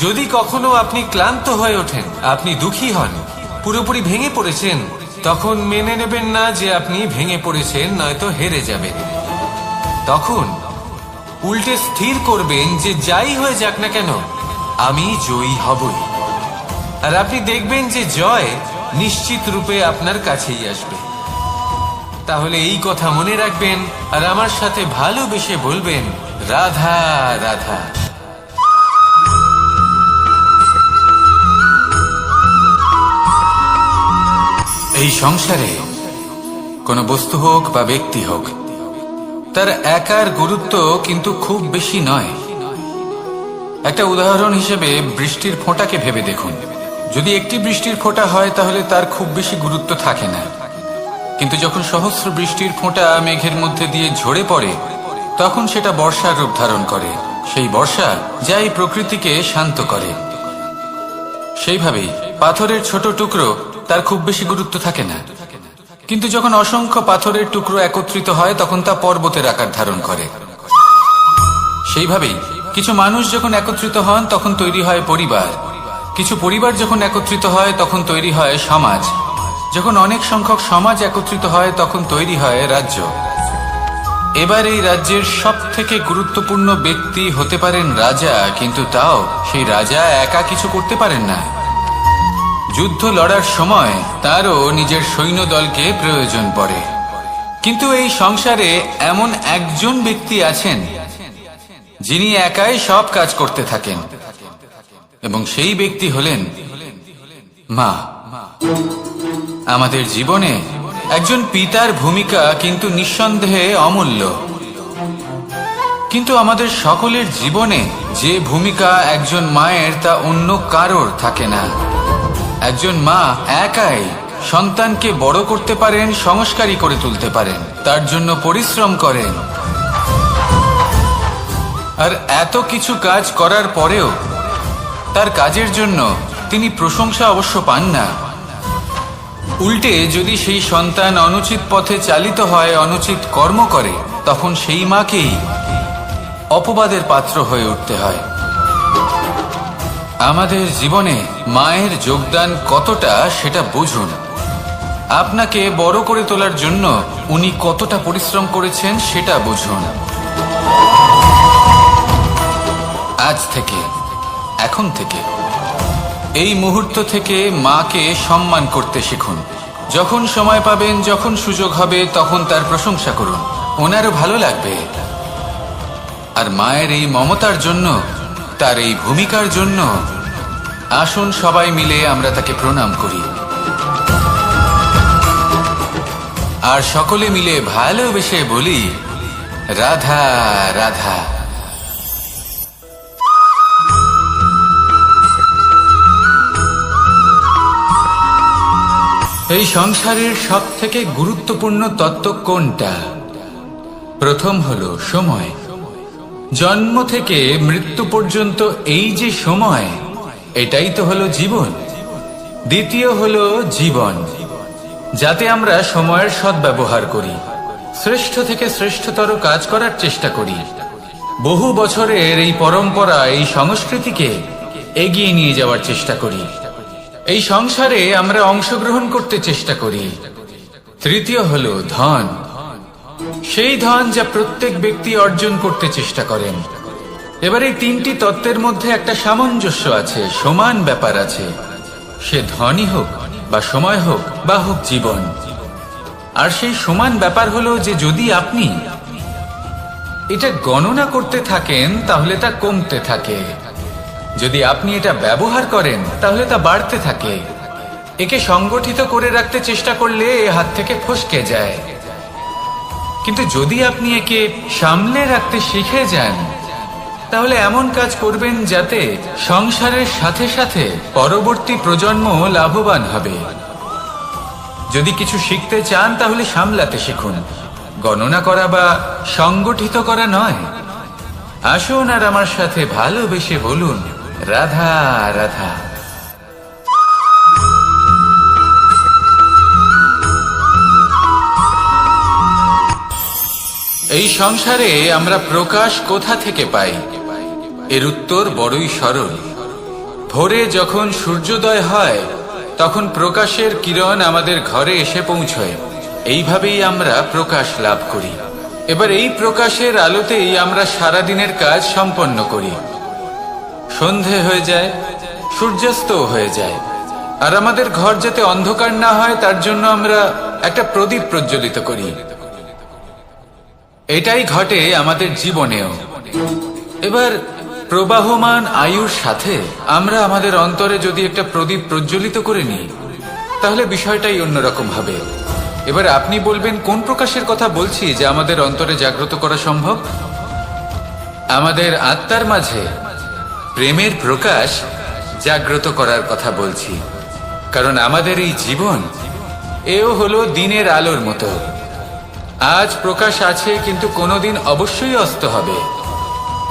যদি কখনো আপনি ক্লান্ত হয়ে ওঠেন, আপনি দুঃখী হন, পুরোপুরি ভেঙে পড়েছেন, তখন মেনে নেবেন না যে আপনি ভেঙে পড়েছেন, নয়তো হেরে যাবেন। তখন উল্টে স্থির করবেন যে যাই হয়ে যাক না কেন, আমি জয়ী হবই। আর আপনি দেখবেন যে জয় নিশ্চিত রূপে আপনার কাছেই আসবে। তাহলে এই কথা মনে রাখবেন আর আমার সাথে ভালোবেসে বলবেন রাধা রাধা। এই সংসারে কোনো বস্তু হোক বা ব্যক্তি হোক, তার একার গুরুত্ব কিন্তু খুব বেশি নয়। একটা উদাহরণ হিসেবে বৃষ্টির ফোঁটাকে ভেবে দেখুন। যদি একটি বৃষ্টির ফোঁটা হয় তাহলে তার খুব বেশি গুরুত্ব থাকে না, কিন্তু যখন সহস্র বৃষ্টির ফোঁটা মেঘের মধ্যে দিয়ে ঝরে পড়ে তখন সেটা বর্ষার রূপ ধারণ করে। সেই বর্ষা যা এই প্রকৃতিকে শান্ত করে। সেইভাবেই পাথরের ছোট টুকরো তার খুব বেশি গুরুত্ব থাকে না, কিন্তু যখন অসংখ্য পাথরের টুকরো একত্রিত হয় তখন তা পর্বতের আকার ধারণ করে। সেইভাবেই কিছু মানুষ যখন একত্রিত হন তখন তৈরি হয় পরিবার, কিছু পরিবার যখন একত্রিত হয় তখন তৈরি হয় সমাজ, যখন অনেক সংখ্যক সমাজ একত্রিত হয় তখন তৈরি হয় রাজ্য। এবার এই রাজ্যের সব থেকে গুরুত্বপূর্ণ ব্যক্তি হতে পারেন রাজা, কিন্তু তাও সেই রাজা একা কিছু করতে পারেন না। যুদ্ধ লড়ার সময় তারও নিজের সৈন্যদলকে প্রয়োজন পড়ে। কিন্তু এই সংসারে এমন একজন ব্যক্তি আছেন যিনি একাই সব কাজ করতে থাকেন, এবং সেই ব্যক্তি হলেন মা। আমাদের জীবনে একজন পিতার ভূমিকা কিন্তু নিঃসন্দেহে অমূল্য, কিন্তু আমাদের সকলের জীবনে যে ভূমিকা একজন মায়ের তা অন্য কারোর থাকে না। একজন মা একাই সন্তানকে বড় করতে পারেন, সংস্কারী করে তুলতে পারেন, তার জন্য পরিশ্রম করেন। আর এত কিছু কাজ করার পরেও তার কাজের জন্য তিনি প্রশংসা অবশ্য পান না। উল্টে যদি সেই সন্তান অনুচিত পথে চালিত হয়, অনুচিত কর্ম করে, তখন সেই মাকেই অপবাদের পাত্র হয়ে উঠতে হয়। আমাদের জীবনে মায়ের যোগদান কতটা সেটা বুঝুন। আপনাকে বড় করে তোলার জন্য উনি কতটা পরিশ্রম করেছেন সেটা বুঝুন। আজ থেকে, এখন থেকে, এই মুহূর্ত থেকে মাকে সম্মান করতে শিখুন। যখন সময় পাবেন, যখন সুযোগ হবে, তখন তার প্রশংসা করুন, ওনারও ভালো লাগবে। আর মায়ের এই মমতার জন্য, তার এই ভূমিকার জন্য আসুন সবাই মিলে আমরা তাকে প্রণাম করি, আর সকলে মিলে ভালোবেসে বলি, রাধা রাধা। এই সংসারের সব থেকে গুরুত্বপূর্ণ তত্ত্ব কোনটা? প্রথম হলো সময়। জন্ম থেকে মৃত্যু পর্যন্ত এই যে সময়, এটাই তো হলো জীবন। দ্বিতীয় হলো জীবন, যাতে আমরা সময়ের সদ্ব্যবহার করি, শ্রেষ্ঠ থেকে শ্রেষ্ঠতর কাজ করার চেষ্টা করি। বহু বছরের এই পরম্পরা, এই সংস্কৃতিকে এগিয়ে নিয়ে যাওয়ার চেষ্টা করি। এই সংসারে আমরা অংশগ্রহণ করতে চেষ্টা করি। তৃতীয় হলো ধন, সেই ধন যা প্রত্যেক ব্যক্তি অর্জন করতে চেষ্টা করেন। এবার এই তিনটি তত্ত্বের মধ্যে একটা সামঞ্জস্য আছে, সমান ব্যাপার আছে, সে ধনই হোক বা সময় হোক বা হোক জীবন। আর সেই সমান ব্যাপার হলো যে যদি আপনি এটা গণনা করতে থাকেন তাহলে তা কমতে থাকে, যদি আপনি এটা ব্যবহার করেন তাহলে তা বাড়তে থাকে। একে সংগঠিত করে রাখতে চেষ্টা করলে এ হাত থেকে ফসকে যায়, কিন্তু যদি আপনি একে সামলে রাখতে শিখে যান তাহলে এমন কাজ করবেন যাতে সংসারের সাথে সাথে পরবর্তী প্রজন্ম লাভবান হবে। যদি কিছু শিখতে চান তাহলে সামলাতে শিখুন, গণনা করা বা সংগঠিত করা নয়। আসুন আর আমার সাথে ভালোবেসে বলুন, রাধা রাধা। এই সংসারে আমরা প্রকাশ কোথা থেকে পাই? এর উত্তর বড়ই সরল। ভোরে যখন সূর্যোদয় হয় তখন প্রকাশের কিরণ আমাদের ঘরে এসে পৌঁছয়। এইভাবেই আমরা প্রকাশ লাভ করি। এবার এই প্রকাশের আলোতেই আমরা সারাদিনের কাজ সম্পন্ন করি। সন্ধে হয়ে যায়, সূর্যাস্ত হয়ে যায়, আর আমাদের ঘর যাতে অন্ধকার না হয় তার জন্য আমরা একটা প্রদীপ প্রজ্বলিত করি। এটাই ঘটে আমাদের জীবনেও। এবার প্রবাহমান আয়ুর সাথে আমরা আমাদের অন্তরে যদি একটা প্রদীপ প্রজ্বলিত করে নিই তাহলে বিষয়টাই অন্যরকম হবে। এবার আপনি বলবেন কোন প্রকাশের কথা বলছি যা আমাদের অন্তরে জাগ্রত করা সম্ভব? আমাদের আত্মার মাঝে প্রেমের প্রকাশ জাগ্রত করার কথা বলছি। কারণ আমাদের এই জীবন এও হলো দিনের আলোর মতো। আজ প্রকাশ আছে, কিন্তু কোনোদিন অবশ্যই অস্ত হবে।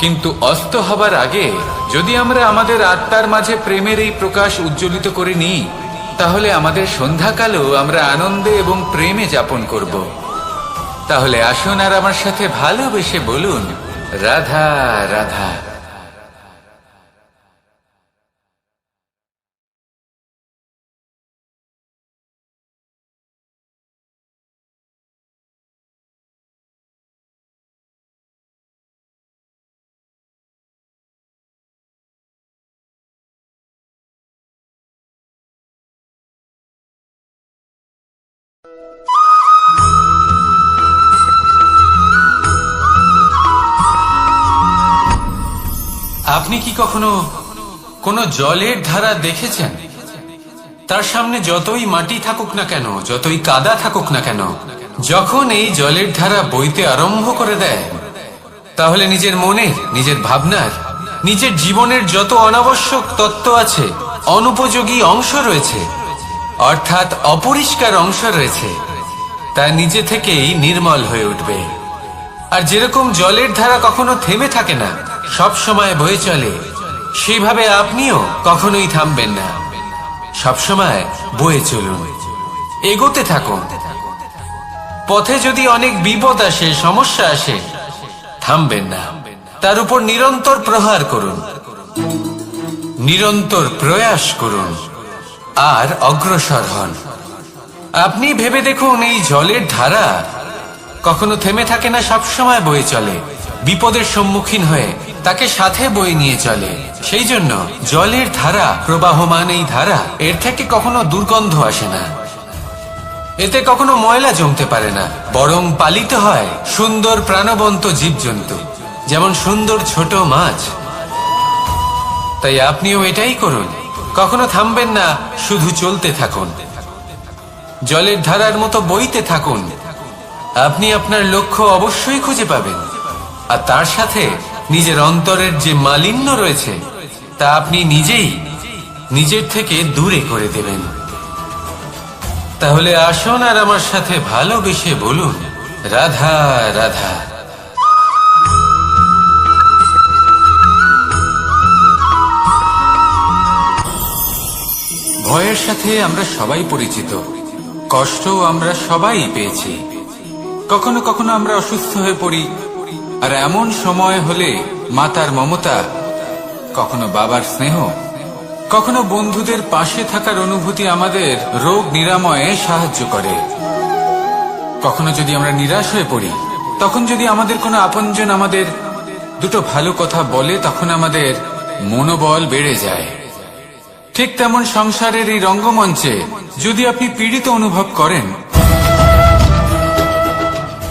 কিন্তু অস্ত হবার আগে যদি আমরা আমাদের আত্মার মাঝে প্রেমের এই প্রকাশ উজ্জ্বলিত করে নিই, তাহলে আমাদের সন্ধ্যাকালও আমরা আনন্দে এবং প্রেমে যাপন করব। তাহলে আসুন আর আমার সাথে ভালোবেসে বলুন, রাধা রাধা। আপনি কি কখনো কোনো জলের ধারা দেখেছেন? তার সামনে যতই মাটি থাকুক না কেন, যতই কাদা থাকুক না কেন, যখন এই জলের ধারা বইতে আরম্ভ করে দেয়, তাহলে নিজের মনের, নিজের ভাবনার, নিজের জীবনের যত অনাবশ্যক তত্ত্ব আছে, অনুপযোগী অংশ রয়েছে, অর্থাৎ অপরিষ্কার অংশ রয়েছে, তা নিজে থেকেই নির্মল হয়ে উঠবে। আর যেরকম জলের ধারা কখনো থেমে থাকে না, সব সময় বয়ে চলে, সেইভাবে আপনিও কখনোই থামবেন না। সবসময় বয়ে চলুন, এগোতে থাকুন। পথে যদি অনেক বিপদ আসে, সমস্যা আসে, থামবেন না, তার উপর নিরন্তর প্রহার করুন, নিরন্তর প্রয়াস করুন আর অগ্রসর হন। আপনি ভেবে দেখুন, এই জলের ধারা কখনো থেমে থাকে না, সবসময় বয়ে চলে, বিপদের সম্মুখীন হয়ে তাকে সাথে বয়ে নিয়ে চলে। সেই জন্য জলের ধারা, প্রবাহমান এই ধারা, এর থেকে কখনো দুর্গন্ধ আসে না, এতে কখনো ময়লা জমতে পারে না, বরং পালিত হয় সুন্দর প্রাণবন্ত জীবজন্তু, যেমন সুন্দর ছোট মাছ। তাই আপনিও এটাই করুন, কখনো থামবেন না, শুধু চলতে থাকুন, জলের ধারার মতো বইতে থাকুন। আপনি আপনার লক্ষ্য অবশ্যই খুঁজে পাবেন, আর তার সাথে নিজের অন্তরের যে মালিন্য রয়েছে তা আপনি নিজেই নিজের থেকে দূরে করে দেবেন। তাহলে আসুন আর আমার সাথে ভালোবেসে বলুন, রাধা রাধা। ভয়ের সাথে আমরা সবাই পরিচিত, কষ্টও আমরা সবাই পেয়েছি। কখনো কখনো আমরা অসুস্থ হয়ে পড়ি, আর এমন সময় হলে মাতার মমতা, কখনো বাবার স্নেহ, কখনো বন্ধুদের পাশে থাকার অনুভূতি আমাদের রোগ নিরাময়ে সাহায্য করে। কখনো যদি আমরা নিরাশ হয়ে পড়ি, তখন যদি আমাদের কোনো আপনজন আমাদের দুটো ভালো কথা বলে, তখন আমাদের মনোবল বেড়ে যায়। ঠিক তেমন সংসারের এই রঙ্গমঞ্চে যদি আপনি পীড়িত অনুভব করেন,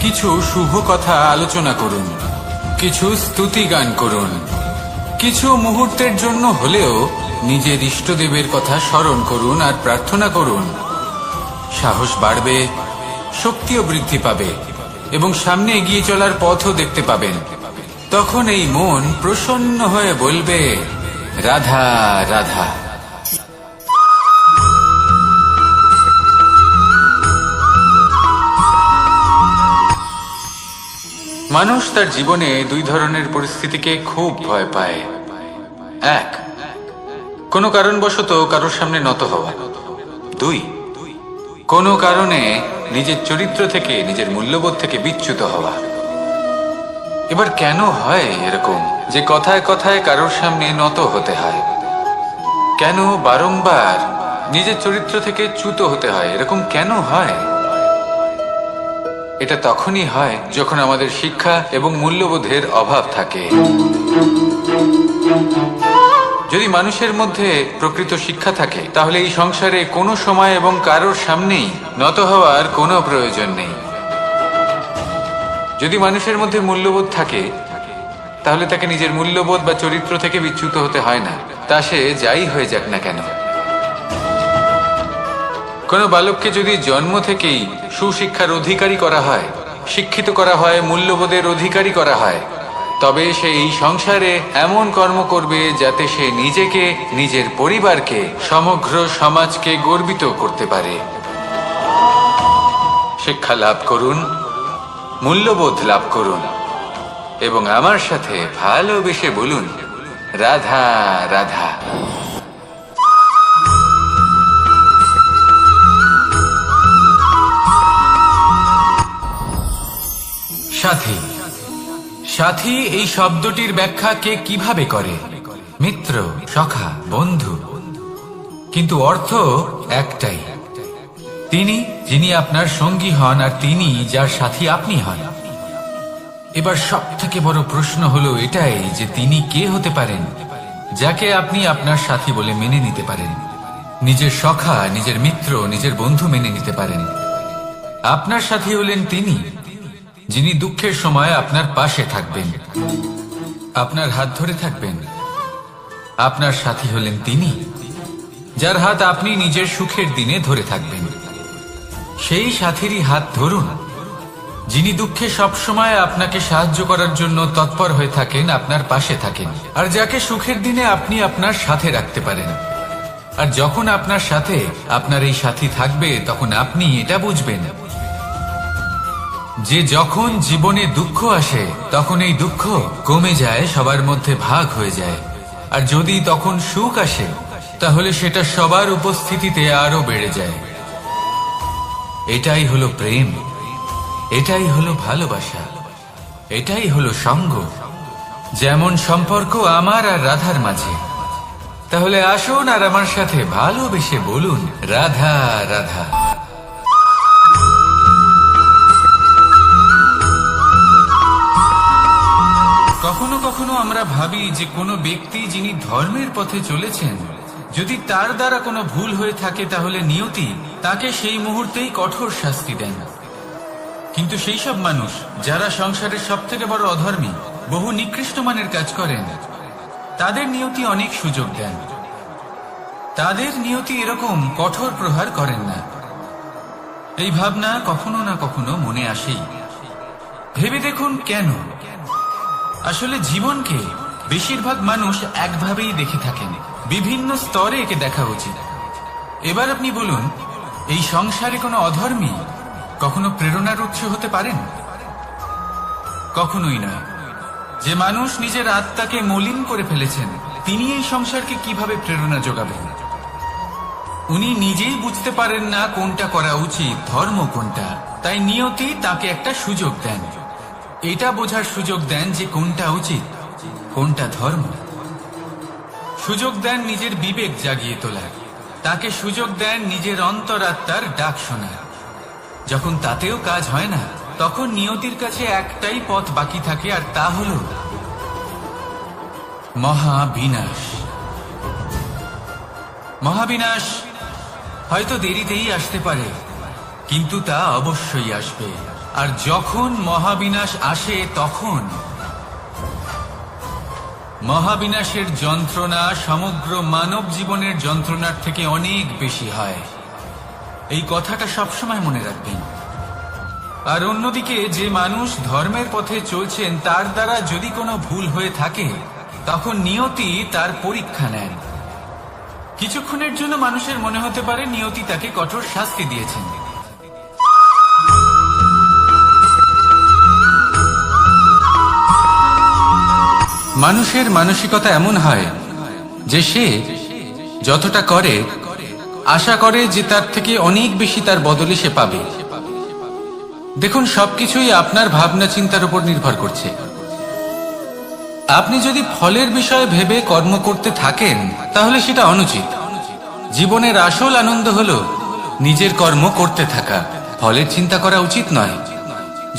কিছু শুভ কথা আলোচনা করুন, কিছু স্তুতি গান করুন, কিছু মুহূর্তের জন্য হলেও নিজের ইষ্টদেবের কথা স্মরণ করুন আর প্রার্থনা করুন। সাহস বাড়বে, শক্তিও বৃদ্ধি পাবে এবং সামনে এগিয়ে চলার পথও দেখতে পাবেন। তখন এই মন প্রসন্ন হয়ে বলবে, রাধা রাধা। মানুষ তার জীবনে দুই ধরনের পরিস্থিতিকে খুব ভয় পায়। এক, কোনো কারণবশত কারোর সামনে নত হওয়া। দুই, কোনো কারণে নিজের চরিত্র থেকে, নিজের মূল্যবোধ থেকে বিচ্যুত হওয়া। এবার কেন হয় এরকম যে কথায় কথায় কারোর সামনে নত হতে হয়? কেন বারংবার নিজের চরিত্র থেকে চ্যুত হতে হয়? এরকম কেন হয়? এটা তখনই হয় যখন আমাদের শিক্ষা এবং মূল্যবোধের অভাব থাকে। যদি মানুষের মধ্যে প্রকৃত শিক্ষা থাকে, তাহলে এই সংসারে কোনো সময় এবং কারোর সামনেই নত হওয়ার কোনো প্রয়োজন নেই। যদি মানুষের মধ্যে মূল্যবোধ থাকে, তাহলে তাকে নিজের মূল্যবোধ বা চরিত্র থেকে বিচ্যুত হতে হয় না, তা সে যাই হয়ে যাক না কেন। কোনো বালককে যদি জন্ম থেকেই সুশিক্ষার অধিকারী করা হয়, শিক্ষিত করা হয়, মূল্যবোধের অধিকারী করা হয়, তবে সে এই সংসারে এমন কর্ম করবে যাতে সে নিজেকে, নিজের পরিবারকে, সমগ্র সমাজকে গর্বিত করতে পারে। শিক্ষা লাভ করুন, মূল্যবোধ লাভ করুন এবং আমার সাথে ভালোবেসে বলুন, রাধা রাধা। সাথী। সাথী এই শব্দটির ব্যাখ্যা কে কিভাবে করে? মিত্র, সখা, বন্ধু। কিন্তু অর্থ একটাই, তিনি যিনি আপনার সঙ্গী হন আর তিনি যার সাথী আপনি হন। এবার সব থেকে বড় প্রশ্ন হলো এটাই যে তিনি কে হতে পারেন যাকে আপনি আপনার সাথী বলে মেনে নিতে পারেন, নিজের সখা, নিজের মিত্র, নিজের বন্ধু মেনে নিতে পারেন। আপনার সাথী হলেন তিনি যিনি দুঃখের সময় আপনার পাশে থাকবেন, আপনার হাত ধরে থাকবেন। আপনার সাথী হলেন তিনি যার হাত আপনি নিজের সুখের দিনে ধরে থাকবেন। সেই সাথীরই হাত ধরুন যিনি দুঃখে সবসময় আপনাকে সাহায্য করার জন্য তৎপর হয়ে থাকেন, আপনার পাশে থাকেন, আর যাকে সুখের দিনে আপনি আপনার সাথে রাখতে পারেন। আর যখন আপনার সাথে আপনার এই সাথী থাকবে তখন আপনি এটা বুঝবেন যে যখন জীবনে দুঃখ আসে তখন এই দুঃখ কমে যায়, সবার মধ্যে ভাগ হয়ে যায়। আর যদি তখন সুখ আসে তাহলে সেটা সবার উপস্থিতিতে আরো বেড়ে যায়। এটাই হলো প্রেম, এটাই হলো ভালোবাসা, এটাই হলো সঙ্গ। যেমন সম্পর্ক আমার আর রাধার মাঝে। তাহলে আসুন আর আমার সাথে ভালোবেসে বলুন, রাধা রাধা। কখনো কখনো আমরা ভাবি যে কোনো ব্যক্তি যিনি ধর্মের পথে চলেছেন, যদি তার দ্বারা কোনো ভুল হয়ে থাকে তাহলে নিয়তি তাকে সেই মুহূর্তেই কঠোর শাস্তি দেন। কিন্তু সেই সব মানুষ যারা সংসারের সব থেকে বড় অধর্মী, বহু নিকৃষ্ট মানের কাজ করেন, তাদের নিয়তি অনেক সুযোগ দেন। তাদের নিয়তি এরকম কঠোর প্রহার করেন না। এই ভাবনা কখনো না কখনো মনে আসেই। ভেবে দেখুন কেন? আসলে জীবনকে বেশিরভাগ মানুষ একভাবেই দেখে থাকেন, বিভিন্ন স্তরে একে দেখা উচিত। এবার আপনি বলুন, এই সংসারে কোনো অধর্মী কখনো প্রেরণার উৎস হতে পারেন? কখনোই নয়। যে মানুষ নিজের আত্মাকে মলিন করে ফেলেছেন, তিনি এই সংসারকে কিভাবে প্রেরণা যোগাবেন? উনি নিজেই বুঝতে পারেন না কোনটা করা উচিত, ধর্ম কোনটা। তাই নিয়তি তাকে একটা সুযোগ দেন, এটা বোঝার সুযোগ দেন যে কোনটা উচিত, কোনটা ধর্ম। সুযোগ দেন নিজের বিবেক জাগিয়ে তোলার, তাকে সুযোগ দেন নিজের অন্তরাত্মার ডাক শোনার। যখন তাতেও কাজ হয় না, তখন নিয়তির কাছে একটাই পথ বাকি থাকে, আর তা হল মহাবিনাশ। মহাবিনাশ হয়তো দেরিতেই আসতে পারে, কিন্তু তা অবশ্যই আসবে। আর যখন মহাবিনাশ আসে তখন মহাবিনাশের যন্ত্রণা সমগ্র মানব জীবনের যন্ত্রণার থেকে অনেক বেশি হয়। এই কথাটা সবসময় মনে রাখবেন। আর অন্যদিকে যে মানুষ ধর্মের পথে চলছেন, তার দ্বারা যদি কোনো ভুল হয়ে থাকে তখন নিয়তি তার পরীক্ষা নেন। কিছুক্ষণের জন্য মানুষের মনে হতে পারে নিয়তি তাকে কঠোর শাস্তি দিয়েছেন, মানুষের মানসিকতা এমন হয় যে সে যতটা করে আশা করে যে তার থেকে অনেক বেশি তার বদলে সে পাবে। দেখুন, সবকিছুই আপনার ভাবনা চিন্তার উপর নির্ভর করছে। আপনি যদি ফলের বিষয়ে ভেবে কর্ম করতে থাকেন তাহলে সেটা অনুচিত। জীবনের আসল আনন্দ হলো নিজের কর্ম করতে থাকা, ফলের চিন্তা করা উচিত নয়।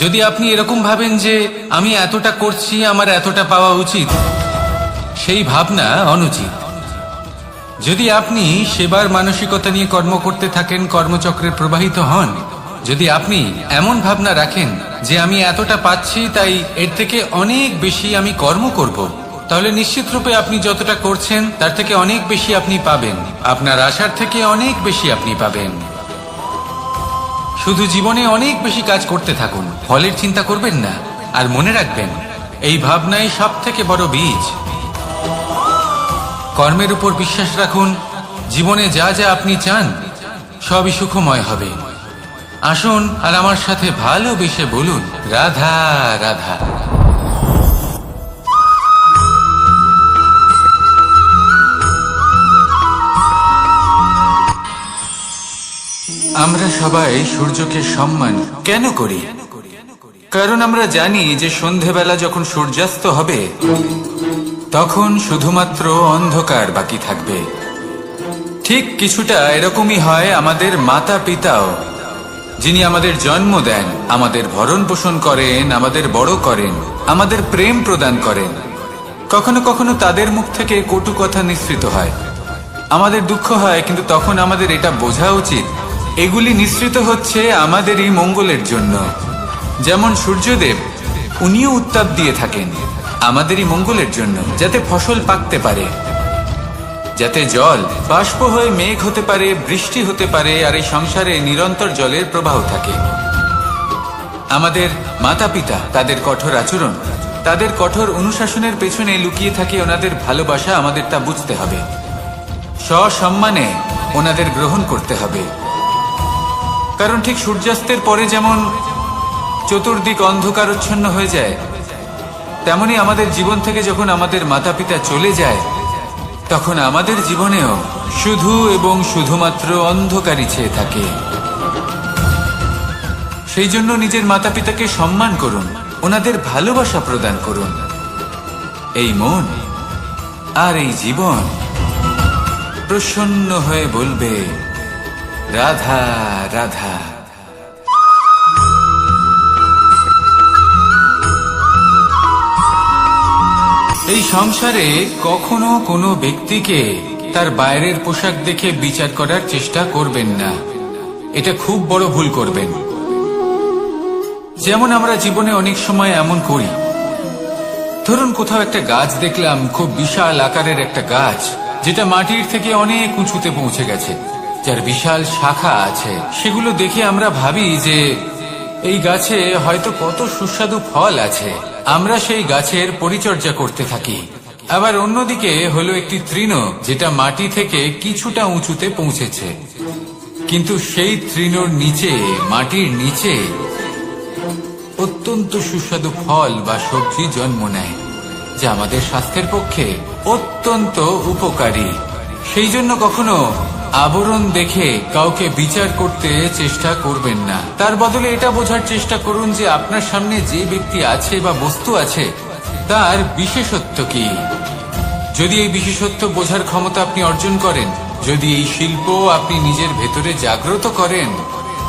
যদি আপনি এরকম ভাবেন যে আমি এতটা করছি, আমার এতটা পাওয়া উচিত, সেই ভাবনা অনুচিত। যদি আপনি সেবার মানসিকতা নিয়ে কর্ম করতে থাকেন, কর্মচক্রে প্রবাহিত হন, যদি আপনি এমন ভাবনা রাখেন যে আমি এতটা পাচ্ছি তাই এর থেকে অনেক বেশি আমি কর্ম করব, তাহলে নিশ্চিত রূপে আপনি যতটা করছেন তার থেকে অনেক বেশি আপনি পাবেন, আপনার আশার থেকে অনেক বেশি আপনি পাবেন। শুধু জীবনে অনেক বেশি কাজ করতে থাকুন, ফলের চিন্তা করবেন না। আর মনে রাখবেন, এই ভাবনাই সব থেকে বড় বীজ। কর্মের উপর বিশ্বাস রাখুন, জীবনে যা যা আপনি চান সবই সুখময় হবে। আসুন আর আমার সাথে ভালোবেসে বলুন, রাধা রাধা। আমরা সবাই সূর্যকে সম্মান কেন করি? কারণ আমরা জানি যে সন্ধেবেলা যখন সূর্যাস্ত হবে তখন শুধুমাত্র অন্ধকার বাকি থাকবে। ঠিক কিছুটা এরকমই হয় আমাদের মাতা পিতাও, যিনি আমাদের জন্ম দেন, আমাদের ভরণ পোষণ করেন, আমাদের বড় করেন, আমাদের প্রেম প্রদান করেন। কখনো কখনো তাদের মুখ থেকে কটু কথা নিঃসৃত হয়, আমাদের দুঃখ হয়, কিন্তু তখন আমাদের এটা বোঝা উচিত এগুলি নিঃসৃত হচ্ছে আমাদেরই মঙ্গলের জন্য। যেমন সূর্যদেব, উনিও উত্তাপ দিয়ে থাকেন আমাদেরই মঙ্গলের জন্য, যাতে ফসল পাকতে পারে, যাতে জল বাষ্প হয়ে মেঘ হতে পারে, বৃষ্টি হতে পারে, আর এই সংসারে নিরন্তর জলের প্রবাহ থাকে। আমাদের মাতা পিতা, তাদের কঠোর আচরণ, তাদের কঠোর অনুশাসনের পেছনে লুকিয়ে থাকে ওনাদের ভালোবাসা। আমাদের তা বুঝতে হবে, সসম্মানে ওনাদের গ্রহণ করতে হবে। কারণ ঠিক সূর্যাস্তের পরে যেমন চতুর্দিক অন্ধকারচ্ছন্ন হয়ে যায়, তেমনি আমাদের জীবন থেকে যখন আমাদের মাতা পিতা চলে যায় তখন আমাদের জীবনেও শুধু এবং শুধুমাত্র অন্ধকারই ছেয়ে থাকে। সেই জন্য নিজের মাতা পিতাকে সম্মান করুন, ওনাদের ভালোবাসা প্রদান করুন। এই মন আর এই জীবন প্রসন্ন হয়ে বলবে, রাধা রাধা। এই সংসারে কখনো কোনো ব্যক্তিকে তার বাইরের পোশাক দেখে বিচার করার চেষ্টা করবেন না, এটা খুব বড় ভুল করবেন। যেমন আমরা জীবনে অনেক সময় এমন করি, ধরুন কোথাও একটা গাছ দেখলাম, খুব বিশাল আকারের একটা গাছ, যেটা মাটির থেকে অনেক উঁচুতে পৌঁছে গেছে, যার বিশাল শাখা আছে। সেগুলো দেখে আমরা ভাবি যে এই গাছে হয়তো কত সুস্বাদু ফল আছে, আমরা সেই গাছের পরিচর্যা করতে থাকি। আবার অন্যদিকে হলো একটি তৃণ, যেটা মাটি থেকে কিছুটা উঁচুতে পৌঁছেছে, কিন্তু সেই তৃণর নিচে, মাটির নিচে অত্যন্ত সুস্বাদু ফল বা সবজি জন্ম নেয়, যা আমাদের স্বাস্থ্যের পক্ষে অত্যন্ত উপকারী। সেই জন্য কখনো আবরণ দেখে কাউকে বিচার করতে চেষ্টা করবেন না। তার বদলে এটা বোঝার চেষ্টা করুন যে আপনার সামনে যে ব্যক্তি আছে বা বস্তু আছে তার বিশেষত্ব কি। যদি এই বিশেষত্ব বোঝার ক্ষমতা আপনি অর্জন করেন, যদি এই শিল্প আপনি নিজের ভেতরে জাগ্রত করেন,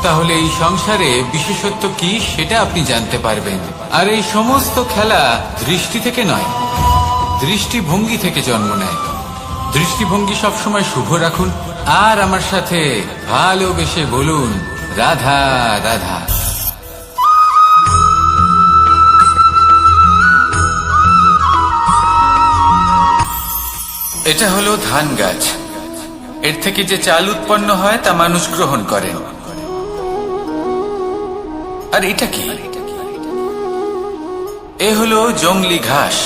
তাহলে এই সংসারে বিশেষত্ব কি সেটা আপনি জানতে পারবেন। আর এই সমস্ত খেলা দৃষ্টি থেকে নয়, দৃষ্টিভঙ্গি থেকে জন্ম নেয়। দৃষ্টিভঙ্গি সবসময় শুভ রাখুন আর আমার সাথে ভালোবেসে বলুন, রাধা রাধা। এটা হলো ধান গাছ। এর থেকে যে চাল উৎপন্ন হয় তা মানুষ গ্রহণ করেন। আর এটা কি? এ হলো জংলি ঘাস।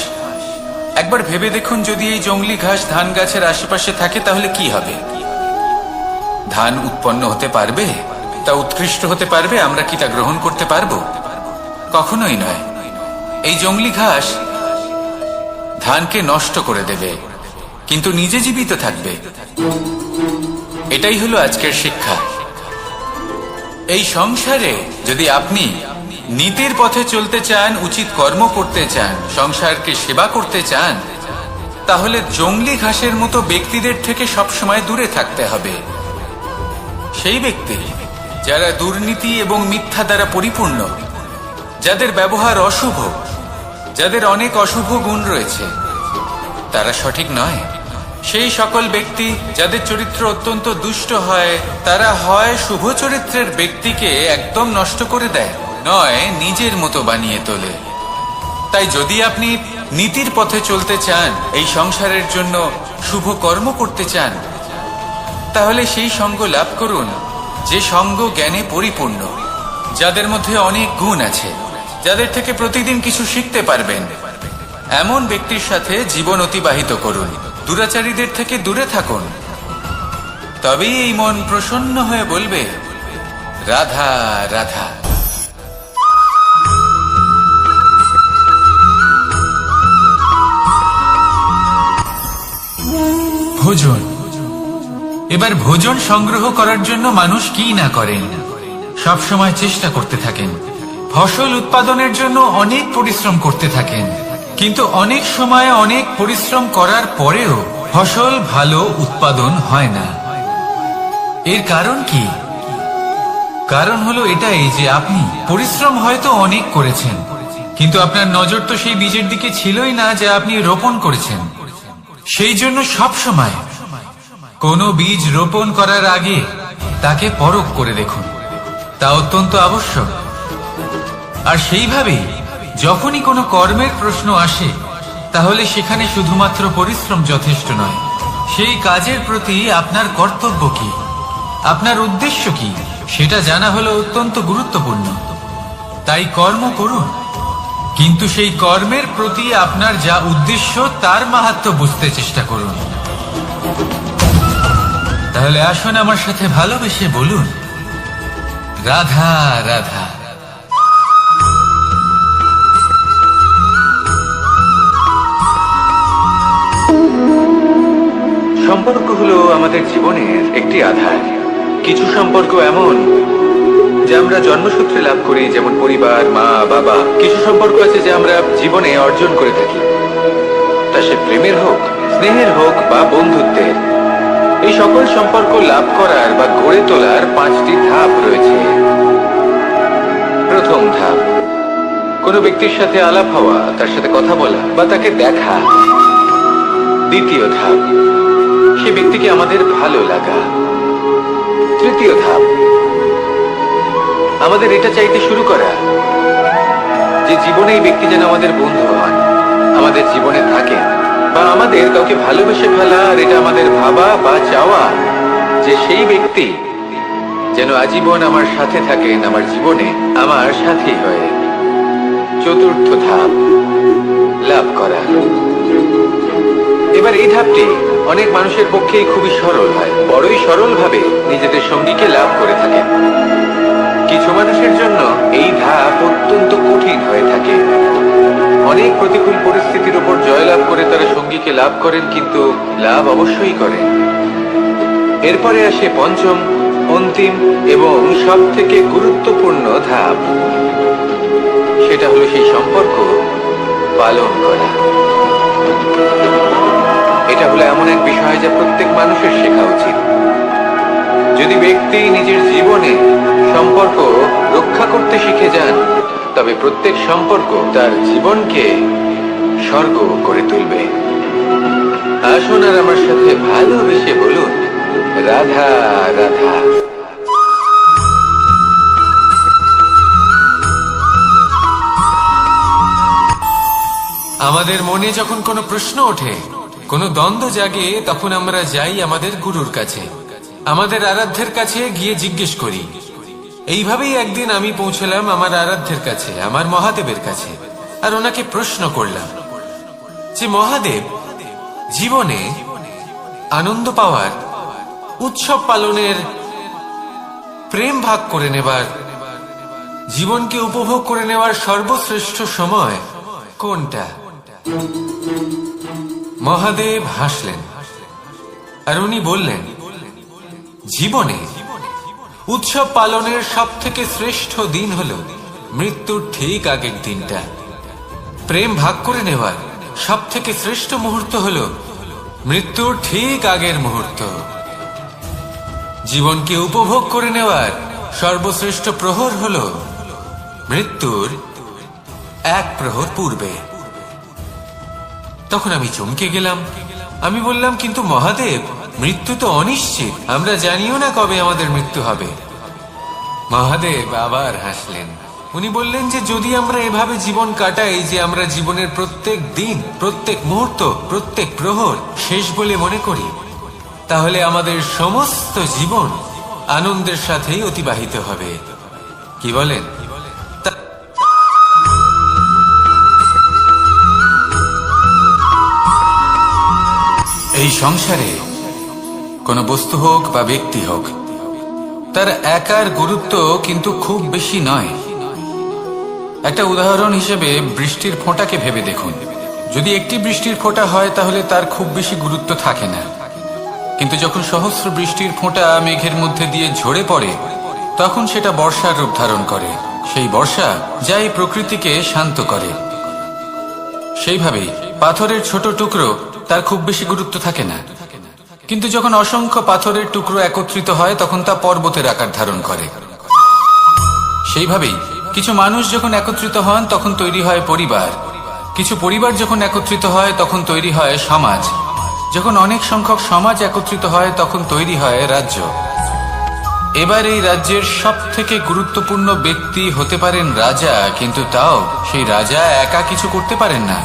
একবার ভেবে দেখুন, যদি এই জংলি ঘাস ধান গাছের আশেপাশে থাকে তাহলে কি হবে? ধান উৎপন্ন হতে পারবে? তা উৎকৃষ্ট হতে পারবে? আমরা কি তা গ্রহণ করতে পারবো? কখনোই নয়। এই জংলি ঘাস ধানকে নষ্ট করে দেবে, কিন্তু নিজে জীবিত থাকবে। এটাই হলো আজকের শিক্ষা। এই সংসারে যদি আপনি নীতির পথে চলতে চান, উচিত কর্ম করতে চান, সংসারকে সেবা করতে চান, তাহলে জংলি ঘাসের মতো ব্যক্তিদের থেকে সবসময় দূরে থাকতে হবে। সেই ব্যক্তি যারা দুর্নীতি এবং মিথ্যা দ্বারা পরিপূর্ণ, যাদের ব্যবহার অশুভ, যাদের অনেক অশুভ গুণ রয়েছে, তারা সঠিক নয়। সেই সকল ব্যক্তি যাদের চরিত্র অত্যন্ত দুষ্ট হয়, তারা হয় শুভ চরিত্রের ব্যক্তিকে একদম নষ্ট করে দেয়, নয় নিজের মতো বানিয়ে তোলে। তাই যদি আপনি নীতির পথে চলতে চান, এই সংসারের জন্য শুভ কর্ম করতে চান, তাহলে সেই সঙ্গ লাভ করুন যে সঙ্গ জ্ঞানে পরিপূর্ণ, যাদের মধ্যে অনেক গুণ আছে, যাদের থেকে প্রতিদিন কিছু শিখতে পারবেন, এমন ব্যক্তির সাথে জীবন অতিবাহিত করুন। দুরাচারীদের থেকে দূরে থাকুন, তবেই এই মন প্রসন্ন হয়ে বলবে, রাধা রাধা। ভোজন। এবার ভোজন সংগ্রহ করার জন্য মানুষ কি না করেন, সব সময় চেষ্টা করতে থাকেন। ফসল উৎপাদনের জন্য অনেক পরিশ্রম করতে থাকেন, কিন্তু অনেক সময় অনেক পরিশ্রম করার পরেও ফসল ভালো উৎপাদন হয় না। এর কারণ কি? কারণ হলো এটাই যে আপনি পরিশ্রম হয়তো অনেক করেছেন, কিন্তু আপনার নজর তো সেই বীজের দিকে ছিলই না যা আপনি রোপণ করেছেন। সেই জন্য সব সময় কোনো বীজ রোপণ করার আগে তাকে পরখ করে দেখুন, তা অত্যন্ত আবশ্যক। আর সেইভাবেই যখনই কোনো কর্মের প্রশ্ন আসে, তাহলে সেখানে শুধুমাত্র পরিশ্রম যথেষ্ট নয়। সেই কাজের প্রতি আপনার কর্তব্য কি, আপনার উদ্দেশ্য কি, সেটা জানা হলো অত্যন্ত গুরুত্বপূর্ণ। তাই কর্ম করুন, কিন্তু সেই কর্মের প্রতি আপনার যা উদ্দেশ্য তার মাহাত্ম্য বুঝতে চেষ্টা করুন। তাহলে আসুন আমার সাথে ভালোবেসে বলুন, রাধা রাধা। সম্পর্ক হলো আমাদের জীবনের একটি আধার। কিছু সম্পর্ক এমন যে আমরা জন্মসূত্রে লাভ করি, যেমন পরিবার, মা, বাবা। কিছু সম্পর্ক আছে যে আমরা জীবনে অর্জন করে থাকি, তা সে প্রেমের হোক, স্নেহের হোক বা বন্ধুত্বের। এই সকল সম্পর্ক লাভ করার বা গড়ে তোলার 5টি ধাপ রয়েছে। প্রথম ধাপ, কোনো ব্যক্তির সাথে আলাপ হওয়া, তার সাথে কথা বলা বা তাকে দেখা। দ্বিতীয় ধাপ, সে ব্যক্তিকে আমাদের ভালো লাগা। তৃতীয় ধাপ, আমাদের এটা চাইতে শুরু করা যে জীবনে এই ব্যক্তি যেন আমাদের বন্ধু হন, আমাদের জীবনে থাকেন, বা আমাদের কাউকে ভালোবেসে ফেলা। আর এটা আমাদের ভাবা বা চাওয়া যে সেই ব্যক্তি যেন আজীবন আমার সাথে থাকেন, আমার জীবনে আমার সাথী হয়ে। চতুর্থ ধাপ, লাভ করা। এবার এই ধাপটি অনেক মানুষের পক্ষেই খুবই সরল হয়, বড়ই সরলভাবে নিজেদের সঙ্গীকে লাভ করে থাকেন। কিছু মানুষের জন্য এই ধাপ অত্যন্ত কঠিন হয়ে থাকে। অনেক প্রতিকূল পরিস্থিতির উপর জয়লাভ করে তারা সঙ্গীকে লাভ করেন, কিন্তু লাভ অবশ্যই করেন। এরপরে আসে পঞ্চম, অন্তিম এবং সব থেকে গুরুত্বপূর্ণ ধাপ। সেটা হলো সেই সম্পর্ক পালন করা। এটা হলো এমন এক বিষয় যা প্রত্যেক মানুষের শেখা উচিত। যদি ব্যক্তি নিজের জীবনে সম্পর্ক রক্ষা করতে শিখে যান, তবে প্রত্যেক সম্পর্ক তার জীবনকে স্বর্গ করে তুলবে। আসুন আর আমার সাথে ভালোবেসে বলুন, রাধা রাধা। আমাদের মনে যখন কোনো প্রশ্ন ওঠে, কোনো দ্বন্দ্ব জাগে, তখন আমরা যাই আমাদের গুরুর কাছে, আমাদের আরাধ্যের কাছে গিয়ে জিজ্ঞেস করি। এইভাবেই একদিন আমি পৌঁছলাম আমার আরাধ্যের কাছে, আমার মহাদেবের কাছে, আর ওনাকে প্রশ্ন করলাম যে মহাদেব, জীবনে আনন্দ পাওয়ার, উৎসব পালনের, প্রেম ভাগ করে নেবার, জীবনকে উপভোগ করে নেওয়ার সর্বশ্রেষ্ঠ সময় কোনটা? মহাদেব হাসলেন আর উনি বললেন, জীবনে উৎসব পালনের সব থেকে শ্রেষ্ঠ দিন হলো মৃত্যুর ঠিক আগের দিনটা। প্রেম ভাগ করে নেওয়ার সব থেকে শ্রেষ্ঠ মুহূর্ত হলো মৃত্যুর ঠিক আগের মুহূর্ত। জীবনকে উপভোগ করে নেওয়ার সর্বশ্রেষ্ঠ প্রহর হলো মৃত্যুর 1 প্রহর পূর্বে। তখন আমি চমকে গেলাম। আমি বললাম, কিন্তু মহাদেব, মৃত্যু তো অনিশ্চিত, আমরা জানিও না কবে আমাদের মৃত্যু হবে। মহাদেব আবার হাসলেন। উনি বললেন যে যদি আমরা এভাবে জীবন কাটাই যে আমরা জীবনের প্রত্যেক দিন, প্রত্যেক মুহূর্ত, প্রত্যেক প্রহর শেষ বলে মনে করি, তাহলে আমাদের সমস্ত জীবন আনন্দের সাথেই অতিবাহিত হবে। কি বলেন? এই সংসারে কোনো বস্তু হোক বা ব্যক্তি হোক, তার একার গুরুত্ব কিন্তু খুব বেশি নয়। একটা উদাহরণ হিসেবে বৃষ্টির ফোঁটাকে ভেবে দেখুন। যদি একটি বৃষ্টির ফোঁটা হয় তাহলে তার খুব বেশি গুরুত্ব থাকে না, কিন্তু যখন সহস্র বৃষ্টির ফোঁটা মেঘের মধ্যে দিয়ে ঝরে পড়ে, তখন সেটা বর্ষার রূপ ধারণ করে। সেই বর্ষা যা এই প্রকৃতিকে শান্ত করে। সেইভাবেই পাথরের ছোট টুকরো, তার খুব বেশি গুরুত্ব থাকে না, কিন্তু যখন অসংখ্য পাথরের টুকরো একত্রিত হয় তখন তা পর্বতের আকার ধারণ করে। সেইভাবেই কিছু মানুষ যখন একত্রিত হন তখন তৈরি হয় পরিবার, কিছু পরিবার যখন একত্রিত হয় তখন তৈরি হয় সমাজ, যখন অনেক সংখ্যক সমাজ একত্রিত হয় তখন তৈরি হয় রাজ্য। এবার এই রাজ্যের সব থেকে গুরুত্বপূর্ণ ব্যক্তি হতে পারেন রাজা, কিন্তু তাও সেই রাজা একা কিছু করতে পারেন না।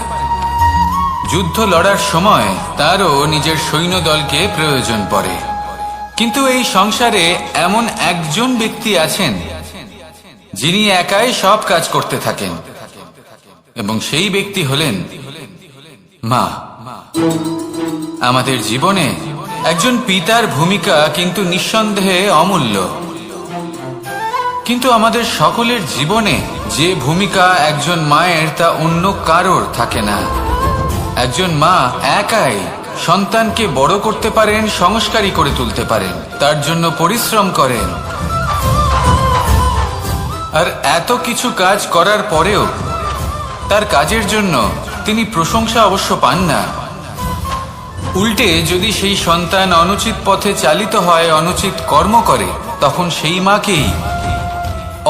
যুদ্ধ লড়ার সময় তারও নিজের সৈন্যদলকে প্রয়োজন পড়ে। কিন্তু এই সংসারে এমন একজন ব্যক্তি আছেন যিনি একাই সব কাজ করতে থাকেন, এবং সেই ব্যক্তি হলেন মা। আমাদের জীবনে একজন পিতার ভূমিকা কিন্তু নিঃসন্দেহে অমূল্য, কিন্তু আমাদের সকলের জীবনে যে ভূমিকা একজন মায়ের তা অন্য কারোর থাকে না। একজন মা একাই সন্তানকে বড় করতে পারেন, সংস্কারী করে তুলতে পারেন, তার জন্য পরিশ্রম করেন। আর এত কিছু কাজ করার পরেও তার কাজের জন্য তিনি প্রশংসা অবশ্য পান না। উল্টে যদি সেই সন্তান অনুচিত পথে চালিত হয়, অনুচিত কর্ম করে, তখন সেই মাকেই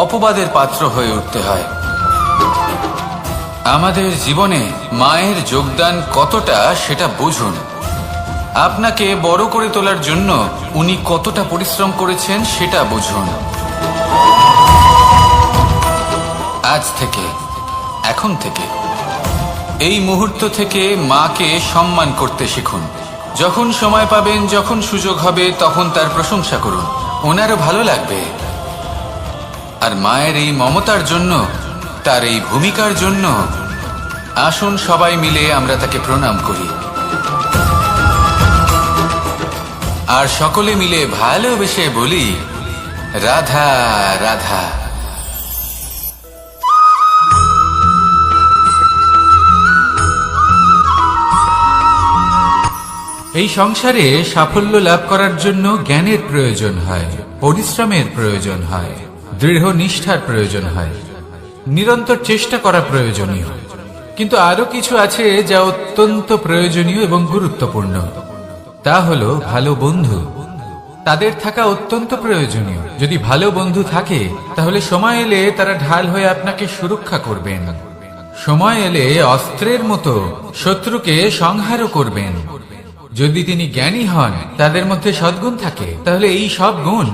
অপবাদের পাত্র হয়ে উঠতে হয়। আমাদের জীবনে মায়ের যোগদান কতটা সেটা বুঝুন। আপনাকে বড় করে তোলার জন্য উনি কতটা পরিশ্রম করেছেন সেটা বুঝুন। আজ থেকে, এখন থেকে, এই মুহূর্ত থেকে মাকে সম্মান করতে শিখুন। যখন সময় পাবেন, যখন সুযোগ হবে, তখন তার প্রশংসা করুন, ওনারও ভালো লাগবে। আর মায়ের এই মমতার জন্য, তার এই ভূমিকার জন্য আসুন সবাই মিলে আমরা তাকে প্রণাম করি, আর সকলে মিলে ভালোবেসে বলি, রাধা রাধা। এই সংসারে সাফল্য লাভ করার জন্য জ্ঞানের প্রয়োজন হয়, পরিশ্রমের প্রয়োজন হয়, দৃঢ় নিষ্ঠার প্রয়োজন হয়, নিরন্তর চেষ্টা করা প্রয়োজনীয়। কিন্তু আরো কিছু আছে যা অত্যন্ত প্রয়োজনীয় এবং গুরুত্বপূর্ণ। তা হলো ভালো বন্ধু। তাদের থাকা অত্যন্ত প্রয়োজনীয়। যদি ভালো বন্ধু থাকে তাহলে সময় এলে তারা ঢাল হয়ে আপনাকে সুরক্ষা করবেন। সময় এলে অস্ত্রের মতো শত্রুকে সংহারও করবেন। যদি তিনি জ্ঞানী হন, তাদের মধ্যে সদ্গুণ থাকে, তাহলে এই সব গুণ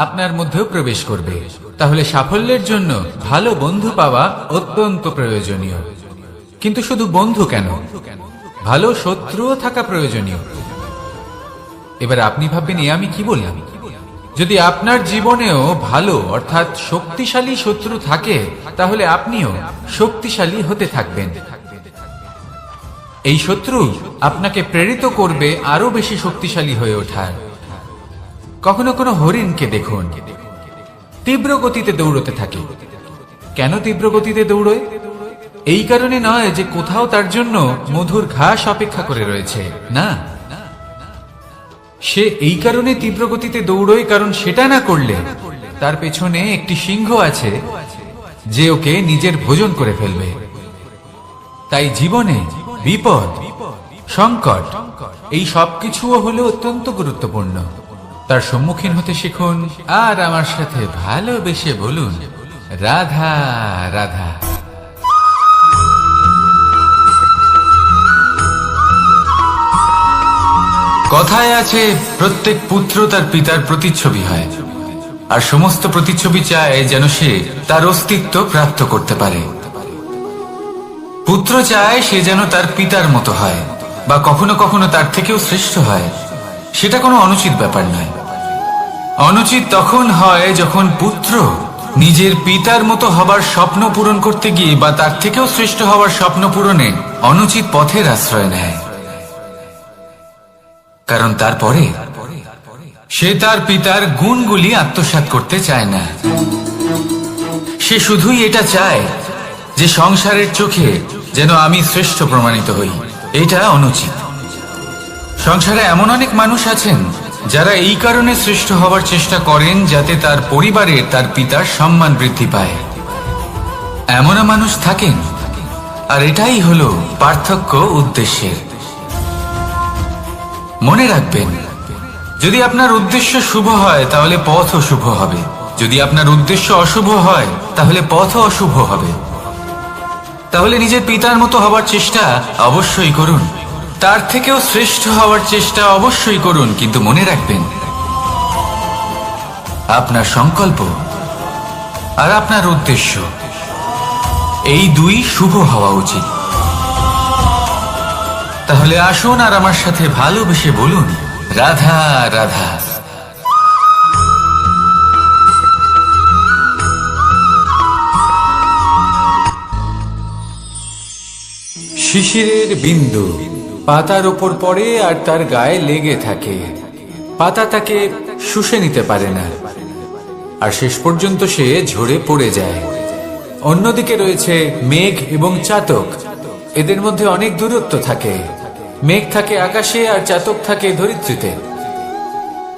আপনার মধ্যেও প্রবেশ করবে। তাহলে সাফল্যের জন্য ভালো বন্ধু পাওয়া অত্যন্ত প্রয়োজনীয়। কিন্তু শুধু বন্ধু কেন, ভালো শত্রুও থাকা প্রয়োজনীয়। এবার আপনি ভাববেন, আমি কি বললাম? যদি আপনার জীবনেও ভালো অর্থাৎ শক্তিশালী শত্রু থাকে, তাহলে আপনিও শক্তিশালী হতে থাকবেন। এই শত্রু আপনাকে প্রেরিত করবে আরো বেশি শক্তিশালী হয়ে ওঠার। কখনো কোনো হরিণকে দেখুন, তীব্র গতিতে দৌড়তে থাকে। কেন তীব্র গতিতে দৌড়য়? এই কারণে নয় যে কোথাও তার জন্য মধুর ঘাস অপেক্ষা করে রয়েছে, না। সে এই কারণে তীব্র গতিতে দৌড়য় কারণ সেটা না করলে তার পেছনে একটি সিংহ আছে যে ওকে নিজের ভোজন করে ফেলবে। তাই জীবনে বিপদ, সংকট, এই সবকিছুও হলো অত্যন্ত গুরুত্বপূর্ণ। তার সম্মুখীন হতে শিখুন, আর আমার সাথে ভালোবেসে বলুন, রাধা রাধা। কথায় আছে, প্রত্যেক পুত্র তার পিতার প্রতিচ্ছবি হয়, আর সমস্ত প্রতিচ্ছবি চায় যেন সে তার অস্তিত্ব প্রাপ্ত করতে পারে। পুত্র চায় সে যেন তার পিতার মতো হয়, বা কখনো কখনো তার থেকেও শ্রেষ্ঠ হয়। সেটা কোনো অনুচিত ব্যাপার নয়। অনুচিত তখন হয় যখন পুত্র নিজের পিতার মতো হবার স্বপ্ন পূরণ করতে গিয়ে বা তার থেকেও শ্রেষ্ঠ হওয়ার স্বপ্ন পূরণে অনুচিত পথের আশ্রয় নেয়। কারণ তারপরে সে তার পিতার গুণগুলি আত্মসাৎ করতে চায় না। সে শুধুই এটা চায় যে সংসারের চোখে যেন আমি শ্রেষ্ঠ প্রমাণিত হই। এটা অনুচিত। সংসারে এমন অনেক মানুষ আছেন যারা এই কারণে শ্রেষ্ঠ হওয়ার চেষ্টা করেন যাতে তার পরিবারের তার পিতার সম্মান বৃদ্ধি পায়। এমনও মানুষ থাকেন, আর এটাই হলো পার্থক্য উদ্দেশ্যের। মনে রাখবেন, যদি আপনার উদ্দেশ্য শুভ হয় তাহলে পথও শুভ হবে, যদি আপনার উদ্দেশ্য অশুভ হয় তাহলে পথও অশুভ হবে। তাহলে নিজের পিতার মতো হবার চেষ্টা অবশ্যই করুন, তার থেকেও শ্রেষ্ঠ হওয়ার চেষ্টা অবশ্যই করুন, কিন্তু মনে রাখবেন আপনার সংকল্প আর আপনার উদ্দেশ্য এই দুই শুভ হওয়া উচিত। তাহলে আসুন আর আমার সাথে ভালোবেসে বলুন, রাধা রাধা। শিশিরের বিন্দু পাতার ওপর পড়ে আর তার গায়ে লেগে থাকে। পাতা তাকে শুষে নিতে পারে না, আর শেষ পর্যন্ত সে ঝরে পড়ে যায়। অন্যদিকে রয়েছে মেঘ এবং চাতক। এদের মধ্যে অনেক দূরত্ব থাকে। মেঘ থাকে আকাশে আর চাতক থাকে ধরিত্রীতে।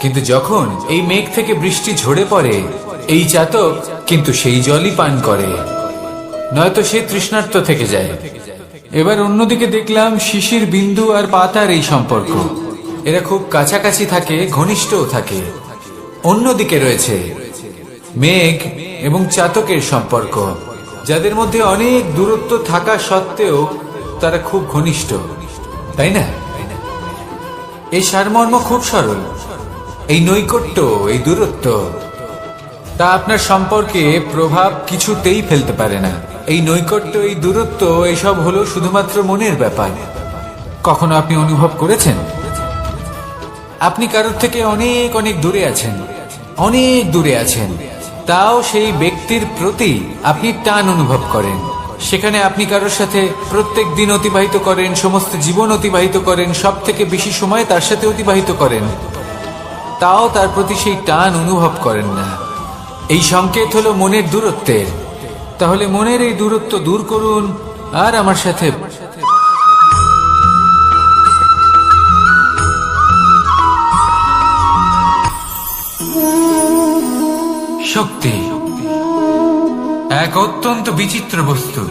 কিন্তু যখন এই মেঘ থেকে বৃষ্টি ঝরে পড়ে, এই চাতক কিন্তু সেই জলই পান করে, নয়তো সে তৃষ্ণার্ত থেকে যায়। এবার অন্যদিকে দেখলাম শিশির বিন্দু আর পাতার এই সম্পর্ক। এরা খুব কাছাকাছি থাকে, ঘনিষ্ঠও থাকে। অন্যদিকে রয়েছে মেঘ এবং চাতকের সম্পর্ক, যাদের মধ্যে অনেক দূরত্ব থাকা সত্ত্বেও তারা খুব ঘনিষ্ঠ, তাই না? এই সারমর্ম খুব সরল। এই নৈকট্য, এই দূরত্ব, তা আপনার সম্পর্কে প্রভাব কিছুতেই ফেলতে পারে না। এই নৈকট্য, এই দূরত্ব, এসব হলো শুধুমাত্র মনের ব্যাপার। কখনো আপনি অনুভব করেছেন আপনি কারোর থেকে অনেক অনেক দূরে আছেন, অনেক দূরে আছেন, তাও সেই ব্যক্তির প্রতি আপনি টান অনুভব করেন। সেখানে আপনি কারোর সাথে প্রত্যেক দিন অতিবাহিত করেন, সমস্ত জীবন অতিবাহিত করেন, সব থেকে বেশি সময় তার সাথে অতিবাহিত করেন, তাও তার প্রতি সেই টান অনুভব করেন না। এই সংকেত হলো মনের দূরত্বের। তাহলে মনের এই দূরত্ব দূর করুন আর আমার সাথে শক্তি এক অত্যন্ত বিচিত্র বস্তু,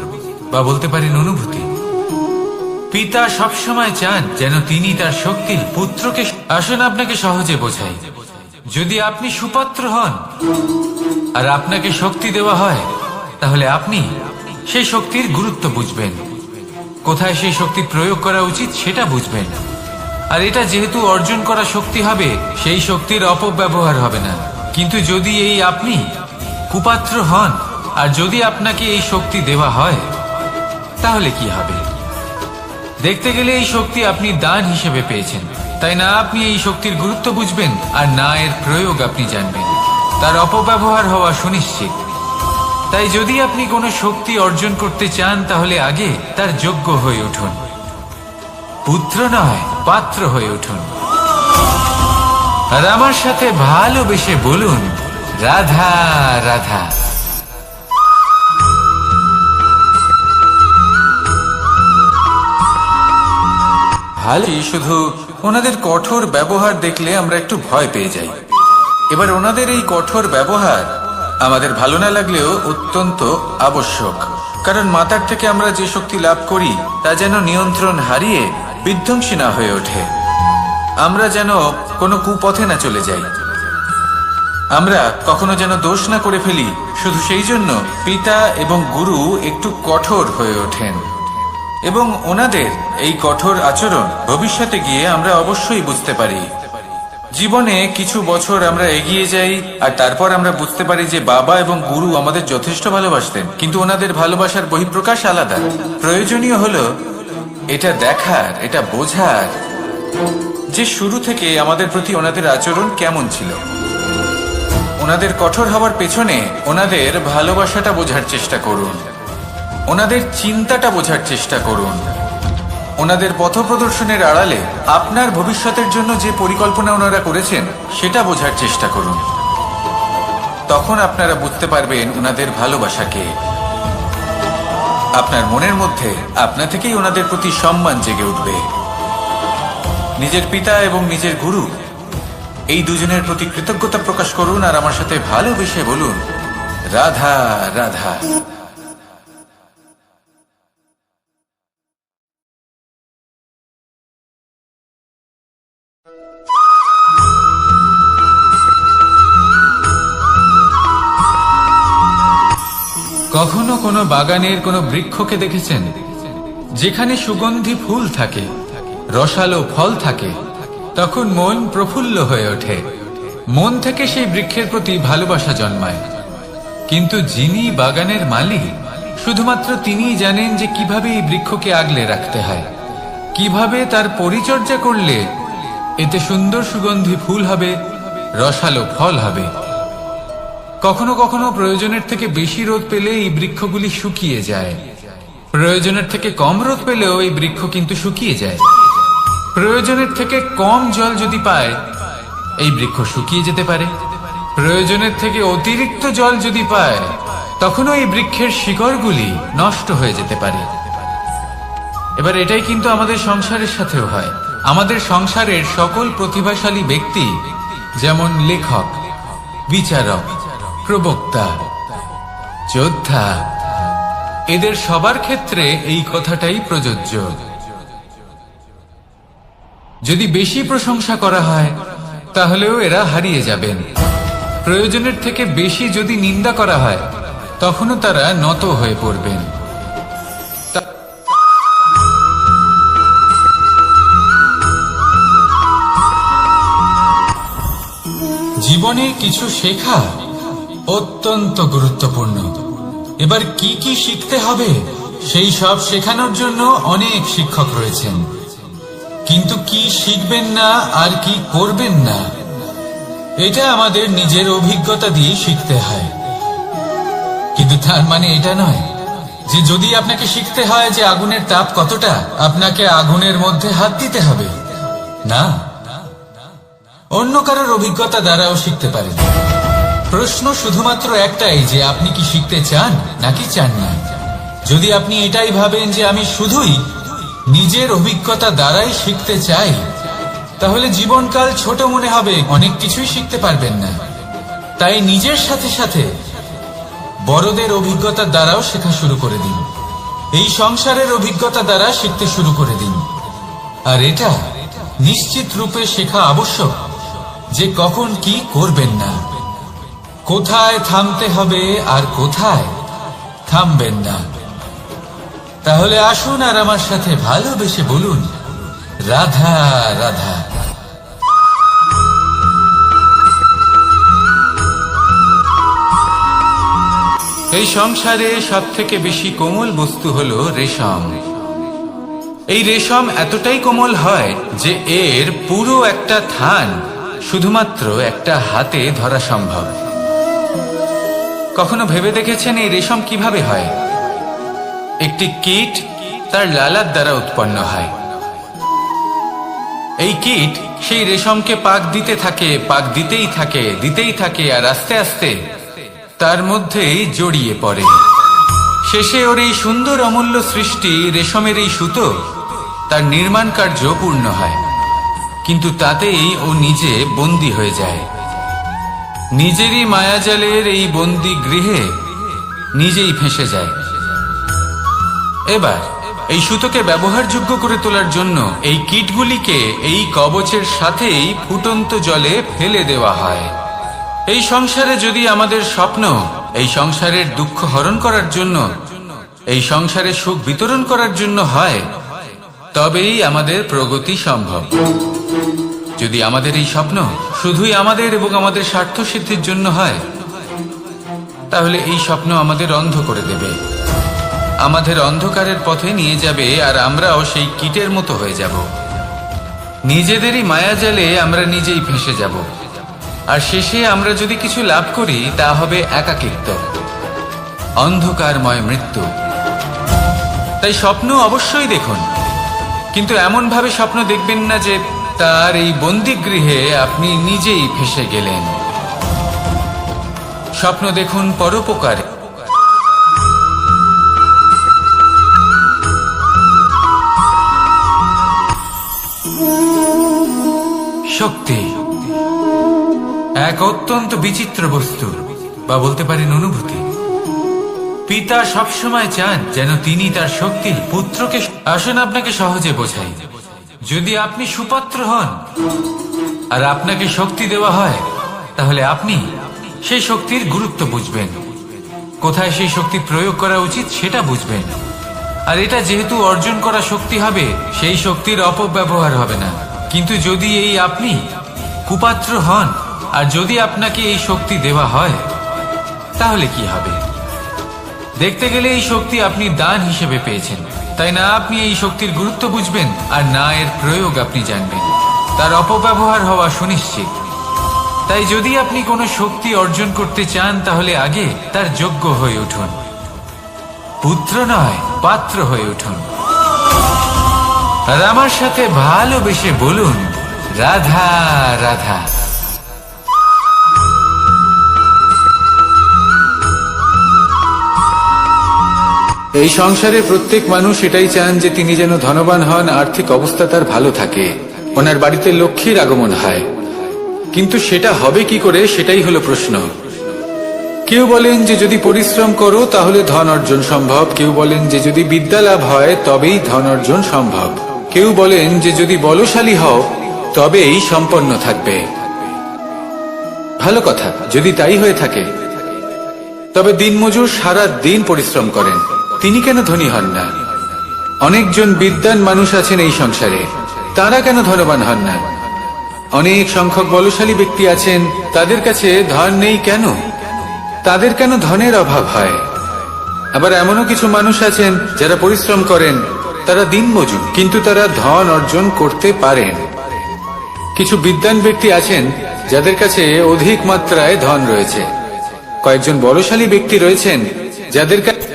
বা বলতে পারেন অনুভূতি। পিতা সবসময় চান যেন তিনি তার শক্তি পুত্রকে। আসুন আপনাকে সহজে বোঝাই। যদি আপনি সুপাত্র হন আর আপনাকে শক্তি দেওয়া হয়, তাহলে আপনি সেই শক্তির গুরুত্ব বুঝবেন, কোথায় সেই শক্তি প্রয়োগ করা উচিত সেটা বুঝবেন। আর এটা যেহেতু অর্জন করা শক্তি হবে, সেই শক্তির অপব্যবহার হবে না। কিন্তু যদি এই আপনি কুপাত্র হন আর যদি আপনাকে এই শক্তি দেওয়া হয়, তাহলে কি হবে? দেখতে গেলে এই শক্তি আপনি দান হিসেবে পেয়েছেন, তাই না আপনি এই শক্তির গুরুত্ব বুঝবেন আর না এর প্রয়োগ আপনি জানবেন। তার অপব্যবহার হওয়া সুনিশ্চিত। তাই যদি আপনি কোনো শক্তি অর্জন করতে চান, তাহলে আগে তার যোগ্য হয়ে উঠুন। পুত্র নয়, পাত্র হয়ে উঠুন। আর আমার সাথে ভালোবেসে বলুন, রাধা রাধা। ভালো, শুধু ওনাদের কঠোর ব্যবহার দেখলে আমরা একটু ভয় পেয়ে যাই। এবার ওনাদের এই কঠোর ব্যবহার আমাদের ভালো না লাগলেও অত্যন্ত আবশ্যক, কারণ মাতার থেকে আমরা যে শক্তি লাভ করি তা যেন নিয়ন্ত্রণ হারিয়ে বিধ্বংসী না হয়ে ওঠে। আমরা যেন কোনো কুপথে না চলে যাই, আমরা কখনো যেন দোষ না করে ফেলি। শুধু সেই জন্য পিতা এবং গুরু একটু কঠোর হয়ে ওঠেন, এবং ওনাদের এই কঠোর আচরণ ভবিষ্যতে গিয়ে আমরা অবশ্যই বুঝতে পারি। জীবনে কিছু বছর আমরা এগিয়ে যাই আর তারপর আমরা বুঝতে পারি যে বাবা এবং গুরু আমাদের যথেষ্ট ভালোবাসতেন, কিন্তু ওনাদের ভালোবাসার বহিঃপ্রকাশ আলাদা। প্রয়োজনীয় হলো এটা দেখার, এটা বোঝার যে শুরু থেকে আমাদের প্রতি ওনাদের আচরণ কেমন ছিল। ওনাদের কঠোর হওয়ার পেছনে ওনাদের ভালোবাসাটা বোঝার চেষ্টা করুন, ওনাদের চিন্তাটা বোঝার চেষ্টা করুন, ওনাদের পথপ্রদর্শনের আড়ালে আপনার ভবিষ্যতের জন্য যে পরিকল্পনা ওনারা করেছেন সেটা বোঝার চেষ্টা করুন। তখন আপনারা বুঝতে পারবেন ওনাদের ভালোবাসাকে। আপনার মনের মধ্যে আপনা থেকেই ওনাদের প্রতি সম্মান জেগে উঠবে। নিজের পিতা এবং নিজের গুরু এই দুজনের প্রতি কৃতজ্ঞতা প্রকাশ করুন আর আমার সাথে ভালোবেসে বলুন, রাধা রাধা। কখনো কোনো বাগানের কোনো বৃক্ষকে দেখেছেন যেখানে সুগন্ধি ফুল থাকে, রসালো ফল থাকে? তখন মন প্রফুল্ল হয়ে ওঠে, মন থেকে সেই বৃক্ষের প্রতি ভালোবাসা জন্মায়। কিন্তু যিনি বাগানের মালিক, শুধুমাত্র তিনিই জানেন যে কিভাবে এই বৃক্ষকে আগলে রাখতে হয়, কিভাবে তার পরিচর্যা করলে এতে সুন্দর সুগন্ধি ফুল হবে, রসালো ফল হবে। কখনো কখনো প্রয়োজনের থেকে বেশি রোদ পেলে এই বৃক্ষগুলি শুকিয়ে যায়, প্রয়োজনের থেকে কম রোদ পেলেও এই বৃক্ষ কিন্তু শুকিয়ে যায়। প্রয়োজনের থেকে কম জল যদি পায়, এই বৃক্ষ শুকিয়ে যেতে পারে। প্রয়োজনের থেকে অতিরিক্ত জল যদি পায়, তখনও এই বৃক্ষের শিকড়গুলি নষ্ট হয়ে যেতে পারে। এবার এটাই কিন্তু আমাদের সংসারের সাথেও হয়। আমাদের সংসারের সকল প্রতিভাশালী ব্যক্তি, যেমন লেখক, বিচারক, প্রবক্তা, যোদ্ধা, এদের সবার ক্ষেত্রে এই কথাটাই প্রযোজ্য। যদি বেশি প্রশংসা করা হয় তাহলেও এরা হারিয়ে যাবেন। প্রয়োজনের থেকে বেশি যদি নিন্দা করা হয় তখনও তারা নত হয়ে পড়বেন। জীবনের কিছু শেখা অত্যন্ত গুরুত্বপূর্ণ। এবার কি কি শিখতে হবে সেই সব শেখানোর জন্য অনেক শিক্ষক রয়েছেন, কিন্তু কি শিখবেন না আর কি করবেন না এটা আমাদের নিজের অভিজ্ঞতা দিয়ে শিখতে হয়। কিন্তু তার মানে এটা নয় যে যদি আপনাকে শিখতে হয় যে আগুনের তাপ কতটা, আপনাকে আগুনের মধ্যে হাত দিতে হবে। না, অন্য কারোর অভিজ্ঞতা দ্বারাও শিখতে পারেন। প্রশ্ন শুধুমাত্র একটাই যে আপনি কি শিখতে চান নাকি চান না। যদি আপনি এটাই ভাবেন যে আমি শুধুই নিজের অভিজ্ঞতা দ্বারাই শিখতে চাই, তাহলে জীবনকাল ছোট মনে হবে, অনেক কিছুই শিখতে পারবেন না। তাই নিজের সাথে সাথে বড়দের অভিজ্ঞতা দ্বারাও শেখা শুরু করে দিন। এই সংসারের অভিজ্ঞতা দ্বারা শিখতে শুরু করে দিন। আর এটা নিশ্চিত রূপে শেখা আবশ্যক যে কখন কি করবেন না, কোথায় থামতে হবে আর কোথায় থামবেন না। তাহলে আসুন আর আমার সাথে ভালোবেসে বলুন, রাধা রাধা। এই সংসারে সব থেকে বেশি কোমল বস্তু হলো রেশম। এই রেশম এতটাই কোমল হয় যে এর পুরো একটা থান শুধুমাত্র একটা হাতে ধরা সম্ভব। কখনো ভেবে দেখেছেন এই রেশম কিভাবে হয়? একটি কীট তার লালার দ্বারা উৎপন্ন হয়। এই কীট সেই রেশমকে পাক দিতে থাকে, পাক দিতেই থাকে আর আস্তে আস্তে তার মধ্যেই জড়িয়ে পড়ে। শেষে ওর এই সুন্দর অমূল্য সৃষ্টি রেশমের এই সুতো তার নির্মাণ কার্য পূর্ণ হয়, কিন্তু তাতেই ও নিজে বন্দী হয়ে যায়। নিজেরই মায়াজালের এই বন্দী গৃহে নিজেই ফেঁসে যায়। এবার এই সুতোকে ব্যবহারযোগ্য করে তোলার জন্য এই কীটগুলিকে এই কবচের সাথেই ফুটন্ত জলে ফেলে দেওয়া হয়। এই সংসারে যদি আমাদের স্বপ্ন এই সংসারের দুঃখ হরণ করার জন্য, এই সংসারে সুখ বিতরণ করার জন্য হয়, তবেই আমাদের প্রগতি সম্ভব। যদি আমাদের এই স্বপ্ন শুধুই আমাদের এবং আমাদের স্বার্থ সিদ্ধির জন্য হয়, তাহলে এই স্বপ্ন আমাদের অন্ধ করে দেবে, আমাদের অন্ধকারের পথে নিয়ে যাবে, আর আমরাও সেই কীটের মতো হয়ে যাব। নিজেদেরই মায়াজালে আমরা নিজেই ফেঁসে যাব। আর শেষে আমরা যদি কিছু লাভ করি তা হবে একাকিত্ব, অন্ধকারময় মৃত্যু। তাই স্বপ্ন অবশ্যই দেখুন, কিন্তু এমন ভাবে স্বপ্ন দেখবেন না যে তার এই বন্দিগৃহে আপনি নিজেই ফেঁসে গেলেন। স্বপ্ন দেখুন পরোপকারে। শক্তি এক অত্যন্ত বিচিত্র বস্তু, বা বলতে পারেন অনুভূতি। পিতা সবসময় চান যেন তিনি তার শক্তি পুত্রকে। আসুন আপনাকে সহজে বোঝাই। যদি আপনি সুপাত্র হন আর আপনাকে শক্তি দেওয়া হয়, তাহলে আপনি সেই শক্তির গুরুত্ব বুঝবেন, কোথায় সেই শক্তি প্রয়োগ করা উচিত সেটা বুঝবেন। আর এটা যেহেতু অর্জন করা শক্তি হবে, সেই শক্তির অপব্যবহার হবে না। কিন্তু যদি এই আপনি কুপাত্র হন আর যদি আপনাকে এই শক্তি দেওয়া হয়, তাহলে কি হবে? দেখতে গেলে এই শক্তি আপনি দান হিসেবে পেয়েছেন, তাই না আপনি এই শক্তির গুরুত্ব বুঝবেন আর না এর প্রয়োগ আপনি জানবেন। তার অপব্যবহার হওয়া সুনিশ্চিত। তাই যদি আপনি কোনো শক্তি অর্জন করতে চান, তাহলে আগে তার যোগ্য হয়ে উঠুন, পুত্র নয় পাত্র হয়ে উঠুন। আর আমার সাথে ভালোবেসে বলুন, রাধা রাধা। এই সংসারে প্রত্যেক মানুষ এটাই চান যে তিনি যেন ধনবান হন, আর্থিক অবস্থা তার ভালো থাকে, ওনার বাড়িতে লক্ষ্মীর আগমন হয়। কিন্তু সেটা হবে কি করে, সেটাই হলো প্রশ্ন। কেউ বলেন যে যদি পরিশ্রম করো তাহলে ধন অর্জন সম্ভব, কেউ বলেন যে যদি বিদ্যা লাভ হয় তবেই ধন অর্জন সম্ভব, কেউ বলেন যে যদি বলশালী হও তবেই সম্পন্ন থাকবে। ভালো কথা, যদি তাই হয়ে থাকে, তবে দিনমজুর সারা দিন পরিশ্রম করেন, তিনি কেন ধনী হন না? অনেকজন বিদ্বান মানুষ আছেন এই সংসারে, তারা কেন ধনবান হন না? অনেক সংখ্যক বলশালী ব্যক্তি আছেন, তাদের কাছে ধন নেই কেন? তাদের কেন ধনের অভাব হয়? আবার এমনও কিছু মানুষ আছেন যারা পরিশ্রম করেন, তারা দিনমজুর, কিন্তু তারা ধন অর্জন করতে পারেন। কিছু বিদ্বান ব্যক্তি আছেন যাদের কাছে অধিক মাত্রায় ধন রয়েছে, কয়েকজন বলশালী ব্যক্তি রয়েছেন যাদের কাছে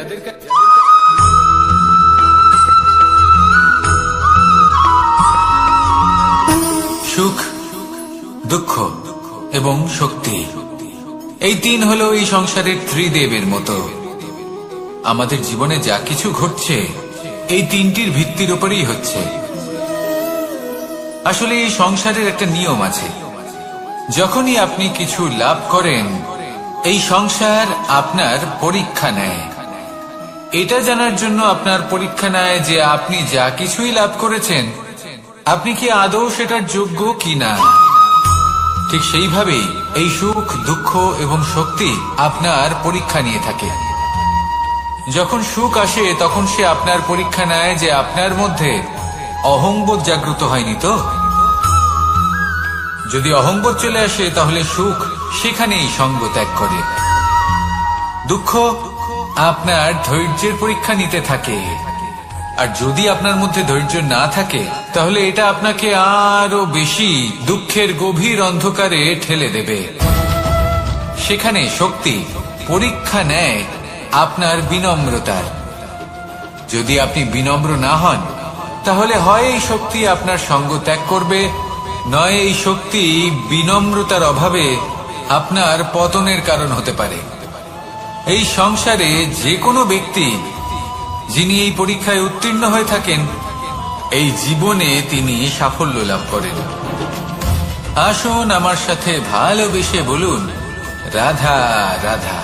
সুখ, দুঃখ এবং শক্তি, এই তিন হলো এই সংসারের ত্রিদেবের মতো। আমাদের জীবনে যা কিছু ঘটছে এই তিনটির ভিত্তির উপরেই হচ্ছে। আসলে এই সংসারের একটা নিয়ম আছে, যখনই আপনি কিছু লাভ করেন, এই সংসার আপনার পরীক্ষা নেয়। এটা জানার জন্য আপনার পরীক্ষা নেয় যে আপনি যা কিছুই লাভ করেছেন, আপনি কি আদৌ সেটার যোগ্য কিনা। ঠিক সেইভাবেই এই সুখ, দুঃখ এবং শক্তি আপনার পরীক্ষা নিয়ে থাকে। যখন সুখ আসে তখন সে আপনার পরীক্ষা নেয় যে আপনার মধ্যে অহংবোধ জাগ্রত হয়নি তো। যদি অহংবোধ চলে আসে তাহলে সুখ সেখানেই সঙ্গ ত্যাগ করে। দুঃখ আপনার ধৈর্যের পরীক্ষা নিতে থাকে, আর যদি আপনার মধ্যে ধৈর্য না থাকে তাহলে এটা আপনাকে আরো বেশি দুঃখের গভীর অন্ধকারে ঠেলে দেবে। সেখানে শক্তি পরীক্ষা নেয় আপনার বিনম্রতার। যদি আপনি বিনম্র না হন, তাহলে হয় এই শক্তি আপনার সঙ্গ ত্যাগ করবে, নয় এই শক্তি বিনম্রতার অভাবে আপনার পতনের কারণ হতে পারে। এই সংসারে যে কোনো ব্যক্তি যিনি এই পরীক্ষায় উত্তীর্ণ হয়ে থাকেন, এই জীবনে তিনি সাফল্য লাভ করেন। আসুন আমার সাথে ভালোবেসে বলুন, রাধা রাধা।